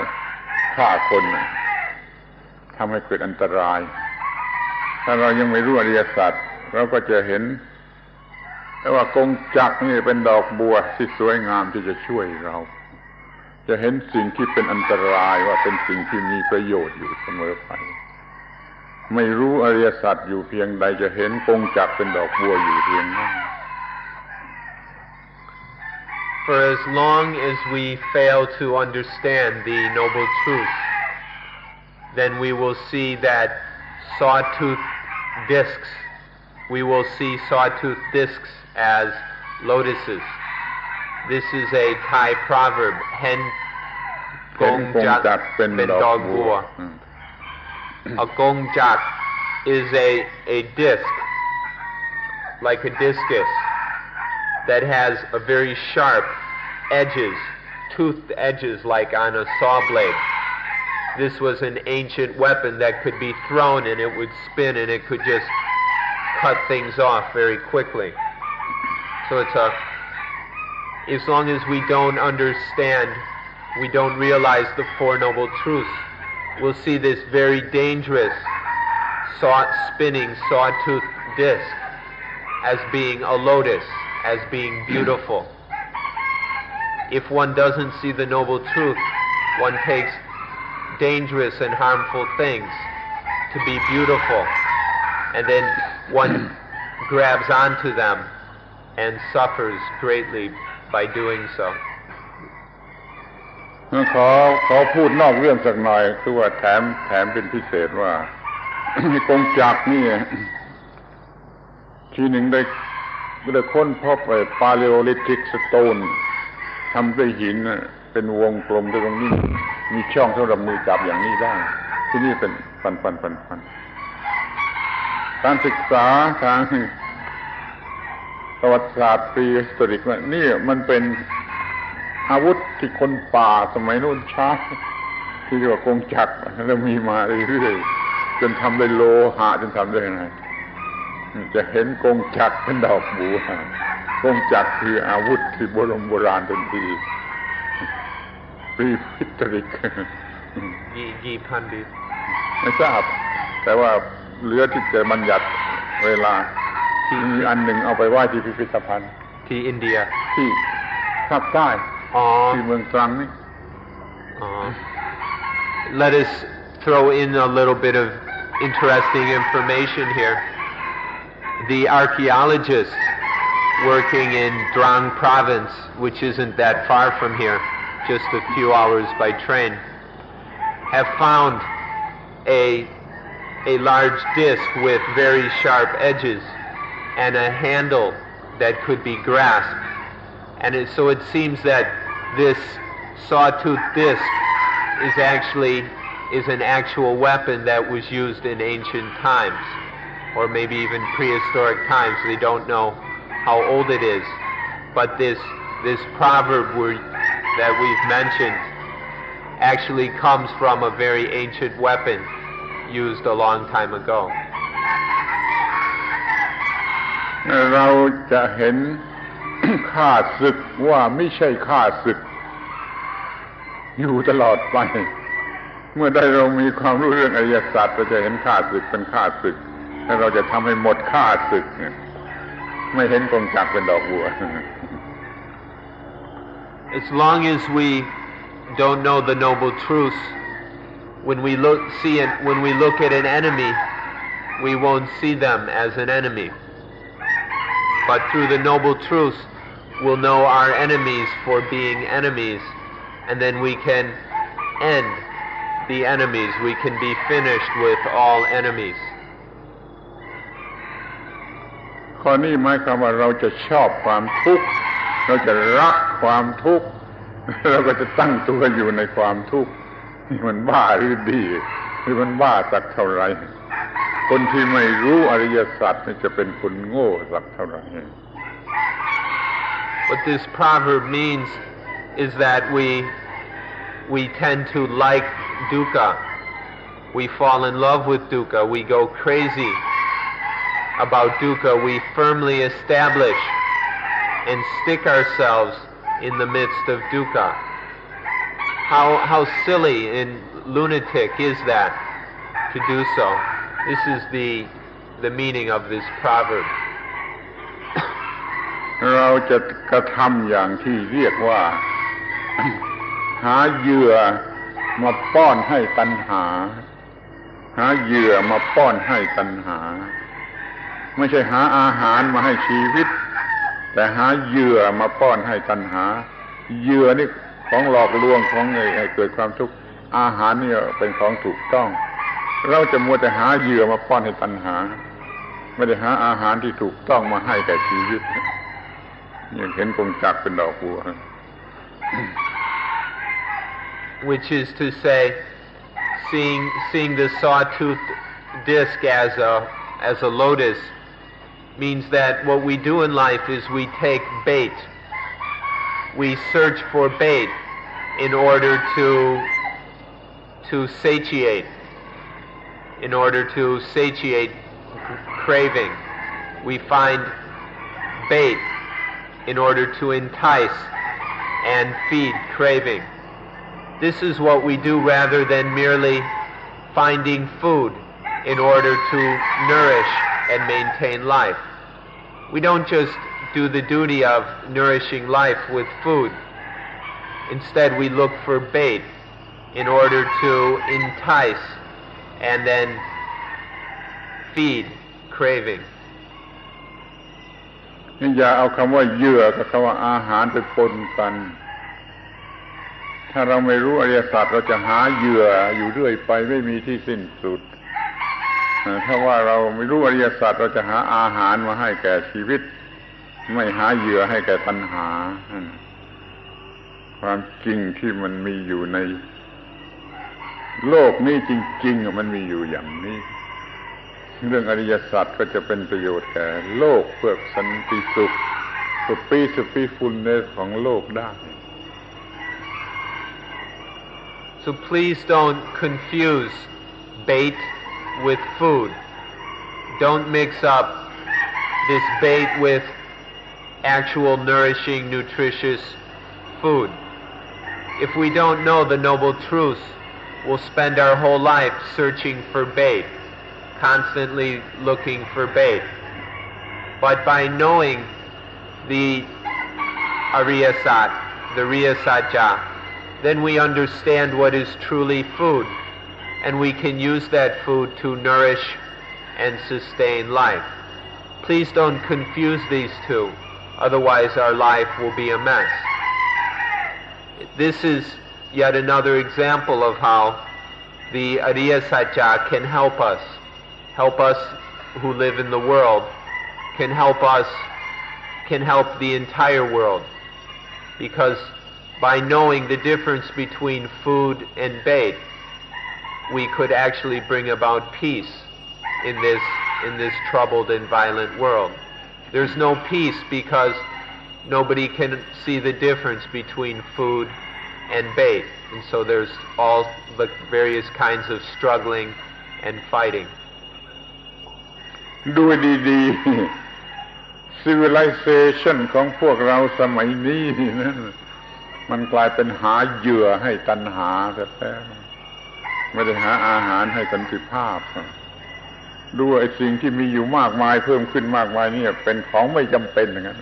ฆ่าคนทำให้เกิดอันตรายถ้าเรายังไม่รู้อริยสัจเราก็จะเห็นว่ากงจักรนี่เป็นดอกบัวที่สวยงามที่จะช่วยเราจะเห็นสิ่งที่เป็นอันตรายว่าเป็นสิ่งที่มีประโยชน์อยู่เสมอไปไม่รู้อริยสัจอยู่เพียงใดจะเห็นกงจักรเป็นดอกบัวอยู่เพียงนั้น For as long as we fail to understand the Noble Truth, then we will see that sawtooth discs, we will see sawtooth discs as lotuses. This is a Thai proverb, Hen Gong Jak Ben Dog Bua. A Gong Jak is a disc, like a discus, that has a very sharp edges, toothed edges like on a saw blade. This was an ancient weapon that could be thrown and it would spin and it could just cut things off very quickly. So as long as we don't understand, we don't realize the Four Noble Truths, we'll see this very dangerous spinning sawtooth disc as being a lotus, as being beautiful. If one doesn't see the Noble Truth, one takes dangerous and harmful things to be beautiful, and then one grabs onto them and suffers greatly by doing so. ขอพูดนอกเรื่องสักหน่อยคือว่าแถมเป็นพิเศษว่า กงจักรนี่ทีหนึ่งได้ค้นพบไอ้ Paleolithic Stone ทำด้วยหินเป็นวงกลมตรงนี้มีช่องสำหรับมือจับอย่างนี้ได้ที่นี่เป็นฟันการศึกษาทางประวัติศาสตร์prehistoric ว่านี่มันเป็นอาวุธที่คนป่าสมัยโน้นใช้ที่เรียกว่ากงจักรแล้วมีมาเรื่อยๆจนทำด้วยโลหะจนทำด้วยอะไรจะเห็นกงจักรเป็นดอกบัวกงจักรคืออาวุธที่โบราณทันทีprehistoric กี่พันปีไม่ทราบแต่ว่าเหลือที่จะบัญญัติเวลาที่มีอันหนึ่งเอาไปไว้ที่พิพิธภัณฑ์ที่อินเดียที่ภาคใต้ที่เมืองตรังนี่ Let us throw in a little bit of interesting information here. The archaeologists working in Drang province, which isn't that far from here, just a few hours by train, have found a large disc with very sharp edges and a handle that could be grasped. And so it seems that sawtooth disc is an actual weapon that was used in ancient times, or maybe even prehistoric times. They don't know how old it is. But this proverb that we've mentioned actually comes from a very ancient weapon used a long time ago. เราจะเห็น ข้าศึกว่าไม่ใช่ข้าศึกอยู่ตลอดไปเมื่อใดเรามีความรู้เรื่องอริยสัจเราจะเห็นข้าศึกเป็นข้าศึกแล้วเราจะทำให้หมดข้าศึกไม่เห็นกงจักรเป็นดอกบัว As long as we don't know the noble truths, when we look at an enemy, we won't see them as an enemy. But through the noble truths, we'll know our enemies for being enemies, and then we can end the enemies. We can be finished with all enemies. ข้อนี้หมายความว่าเราจะชอบความทุกข์เราจะรักความทุกข์เราก็จะตั้งตัวอยู่ในความทุกข์มันบ้าหรือดีหรือมันบ้าสักเท่าไหร่คนที่ไม่รู้อริยสัจจะเป็นคนโง่สักเท่าไหร่ What this proverb means is that we tend to like dukkha. We fall in love with dukkha. We go crazy about dukkha. We firmly establish and stick ourselves in the midst of dukkha. How silly and lunatic is that to do so? This is the meaning of this proverb. เราจะกระทำอย่างที่เรียกว่า หาเหยื่อมาป้อนให้ตัณหาหาเหยื่อมาป้อนให้ตัณหาไม่ใช่หาอาหารมาให้ชีวิตแต่หาเหยื่อมาป้อนให้ตัณหาเหยื่อนี่ของหลอกลวงของให้เกิดความทุกข์อาหารนี่เป็นของถูกต้องเราจะมัวแต่หาเหยื่อมาป้อนให้ตัณหาไม่ได้หาอาหารที่ถูกต้องมาให้แก่ชีวิตอย่างเห็นกงจักรเป็นดอกบัว Which is to say, seeing the sawtooth disc as a lotus means that what we do in life is we take bait. We search for bait in order to satiate craving. We find bait in order to entice and feed craving. This is what we do rather than merely finding food in order to nourish and maintain life. We don't just do the duty of nourishing life with food. Instead, we look for bait in order to entice and then feed craving. อย่าเอาคำว่าเหยื่อกับคำว่าอาหารไปปนกันถ้าเราไม่รู้อริยสัจเราจะหาเหยื่ออยู่เรื่อยไปไม่มีที่สิ้นสุดถ้าว่าเราไม่รู้อริยสัจเราจะหาอาหารมาให้แก่ชีวิตไม่หาเหยื่อให้แก่ตัณหาความจริงที่มันมีอยู่ในโลกนี้จริงๆมันมีอยู่อย่างนี้เรื่องอริยสัจก็จะเป็นประโยชน์แก่โลกเพื่อสันติสุขเพื่อpeacefulnessของโลกได้ So please don't confuse bait with food. Don't mix up this bait with actual nourishing, nutritious food. If we don't know the noble truths, we'll spend our whole life searching for bait, constantly looking for bait. But by knowing the Ariya Sacca, then we understand what is truly food, and we can use that food to nourish and sustain life. Please don't confuse these two, otherwise our life will be a mess. This is yet another example of how the Ariya Sacca can help us who live in the world, can help the entire world, because by knowing the difference between food and bait, we could actually bring about peace in this troubled and violent world. There's no peace because nobody can see the difference between food and bait, and so there's all the various kinds of struggling and fighting. ดูดีๆ civilization ของพวกเราสมัยนี้นี่นะมันกลายเป็นหาเหยื่อให้ตัณหาแท้ๆไม่ได้หาอาหารให้สันติภาพดูไอ้สิ่งที่มีอยู่มากมายเพิ่มขึ้นมากมายนี่เป็นของไม่จำเป็นอย่างนั้น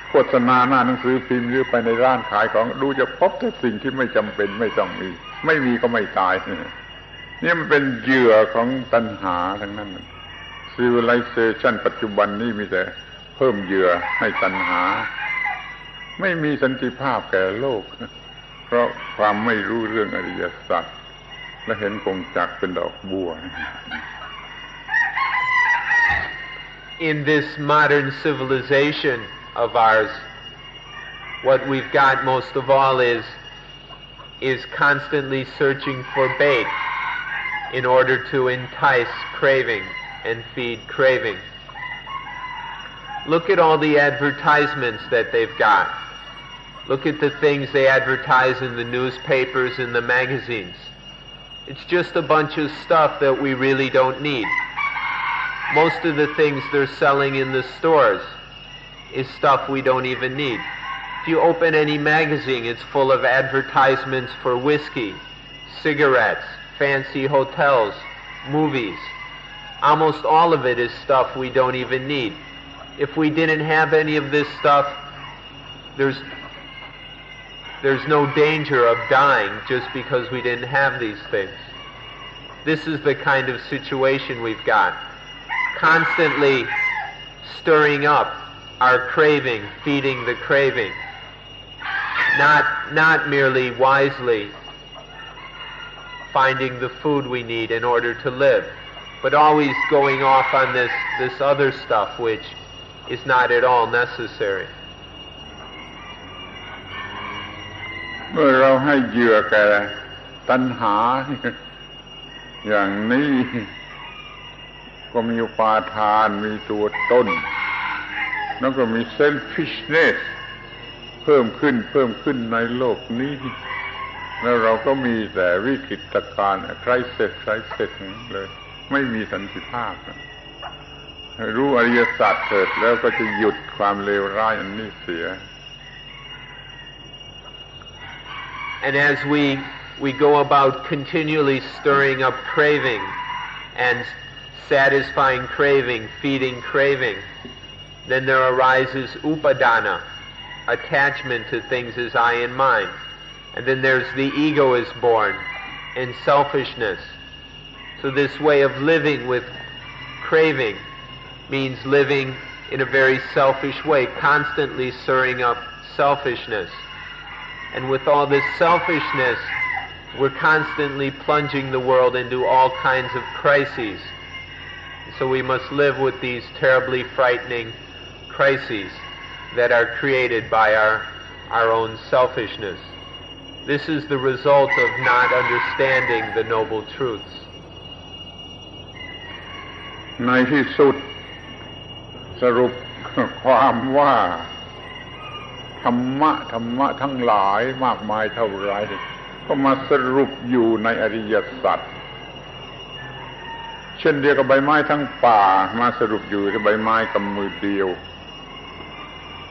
โฆษณาหน้าหนังสือพิมพ์หรือไปในร้านขายของดูจะพบแต่สิ่งที่ไม่จำเป็นไม่ต้องมีไม่มีก็ไม่ตายนี่มันเป็นเหยื่อของตัณหาทั้งนั้น civilization ปัจจุบันนี้มีแต่เพิ่มเหยื่อให้ตัณหาไม่มีสันติภาพแก่โลกเพราะความไม่รู้เรื่องอริยสัจและเห็นกงจักรเป็นดอกบัว In this modern civilization of ours, what we've got most of all is constantly searching for bait in order to entice craving and feed craving. Look at all the advertisements that they've got. Look at the things they advertise in the newspapers and the magazines. It's just a bunch of stuff that we really don't need. Most of the things they're selling in the stores is stuff we don't even need. If you open any magazine, it's full of advertisements for whiskey, cigarettes, fancy hotels, movies. Almost all of it is stuff we don't even need. If we didn't have any of this stuff, there's no danger of dying just because we didn't have these things. This is the kind of situation we've got. Constantly stirring up our craving, feeding the craving. Not merely wisely finding the food we need in order to live, but always going off on this other stuff which is not at all necessary. เมื่อเราให้เหยื่อแก่ตัณหาอย่างนี้ก็มีอุปาทานมีตัวตนแล้วก็มี selfishness เพิ่มขึ้นในโลกนี้แล้วเราก็มีแต่วิกฤตการณ์ใครเสร็จเลยไม่มีสันติภาพรู้อริยสัจเถิดแล้วก็จะหยุดความเลวร้ายอันนี้เสีย And as we go about continually stirring up craving and satisfying craving, feeding craving, then there arises upadana, attachment to things as I and mine. And then there's the ego is born, and selfishness. So this way of living with craving means living in a very selfish way, constantly stirring up selfishness. And with all this selfishness, we're constantly plunging the world into all kinds of crises. So we must live with these terribly frightening crises that are created by our own selfishness. This is the result of not understanding the noble truths. ในที่สุดสรุปความว่าธรรมะทั้งหลายมากมายเท่าไรก็มาสรุปอยู่ในอริยสัจเช่นเดียวกับใบไม้ทั้งป่ามาสรุปอยู่ที่ใบไม้กำมือเดียว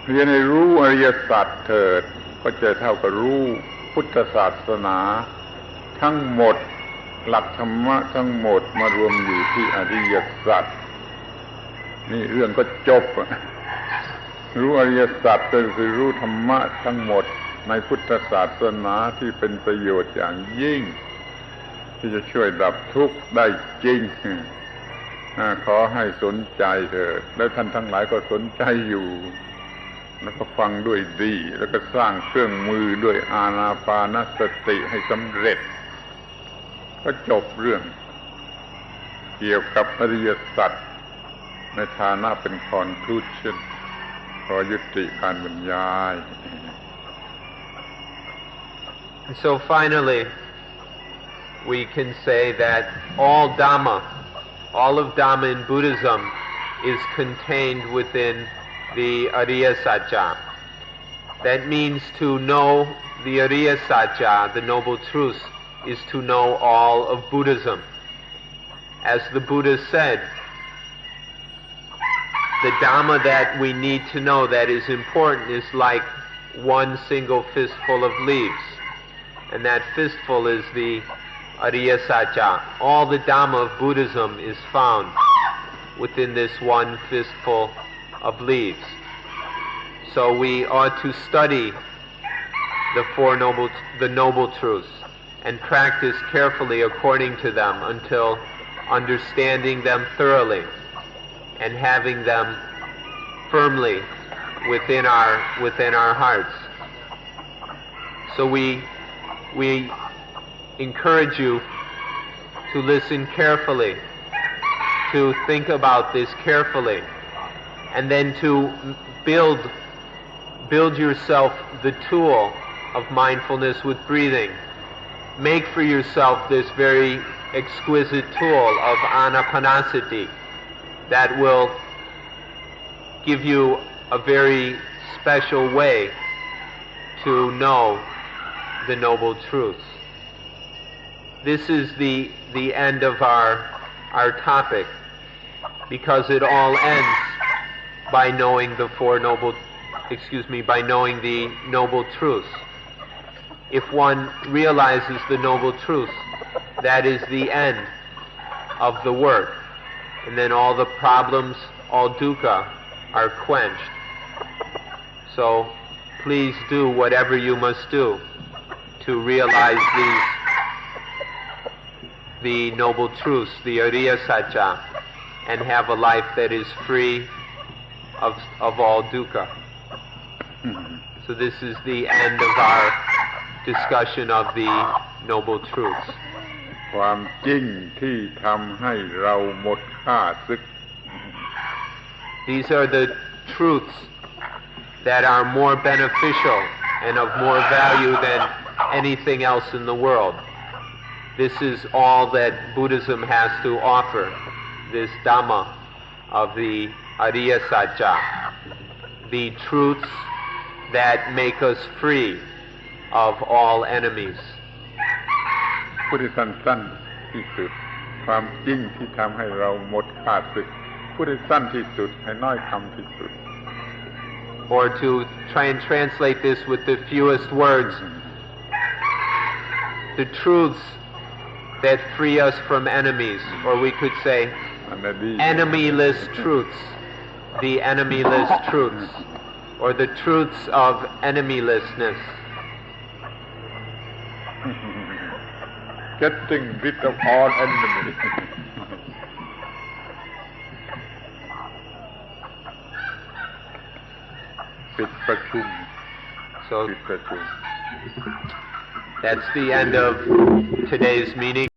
เรียนให้รู้อริยสัจเถิดก็จะเท่ากับรู้พุทธศาสนาทั้งหมดหลักธรรมะทั้งหมดมารวมอยู่ที่อริยสัจนี่เรื่องก็จบรู้อริยสัจก็คือรู้ธรรมะทั้งหมดในพุทธศาสนาที่เป็นประโยชน์อย่างยิ่งที่จะช่วยดับทุกข์ได้จริงขอให้สนใจเถิดแล้วท่านทั้งหลายก็สนใจอยู่แล้วก็ฟังด้วยดีแล้วก็สร้างเครื่องมือด้วยอานาปานสติให้สำเร็จก็จบเรื่องเกี่ยวกับอริยสัจในฐานะเป็น conclusion ขอยุติการบรรยาย And so finally, we can say that all Dhamma, all of Dhamma in Buddhism is contained within the Ariya Sacca. That means to know the Ariya Sacca, the Noble Truths, is to know all of Buddhism. As the Buddha said, the Dhamma that we need to know that is important is like one single fistful of leaves. And that fistful is the Ariya Sacca. All the Dhamma of Buddhism is found within this one fistful of leaves. So we ought to study the Noble Truths and practice carefully according to them until understanding them thoroughly and having them firmly within our hearts. So we encourage you to listen carefully, to think about this carefully, and then to build yourself the tool of mindfulness with breathing. Make for yourself this very exquisite tool of anapanasati that will give you a very special way to know the Noble Truths. This is the end of our topic, because it all ends by knowing the Noble Truths. If one realizes the Noble Truths, that is the end of the work, and then all the problems, all dukkha, are quenched. So please do whatever you must do to realize the Noble Truths, the Ariya Sacca, and have a life that is free of all dukkha. So this is the end of our discussion of the Noble Truths. ความจริงที่ทำให้เราหมดค่าศึก These are the truths that are more beneficial and of more value than anything else in the world. This is all that Buddhism has to offer, this Dhamma of the Ariya Sacca, the truths that make us free of all enemies. พูดสั้นๆที่สุดความจริงที่ทำให้เราหมดค่าศึกพูดสั้นที่สุดให้น้อยคำที่สุด Or to try and translate this with the fewest words, the truths that free us from enemies, or we could say enemyless truths, the enemyless truths, or the truths of enemylessness. Getting rid of all enemies. So that's the end of today's meeting.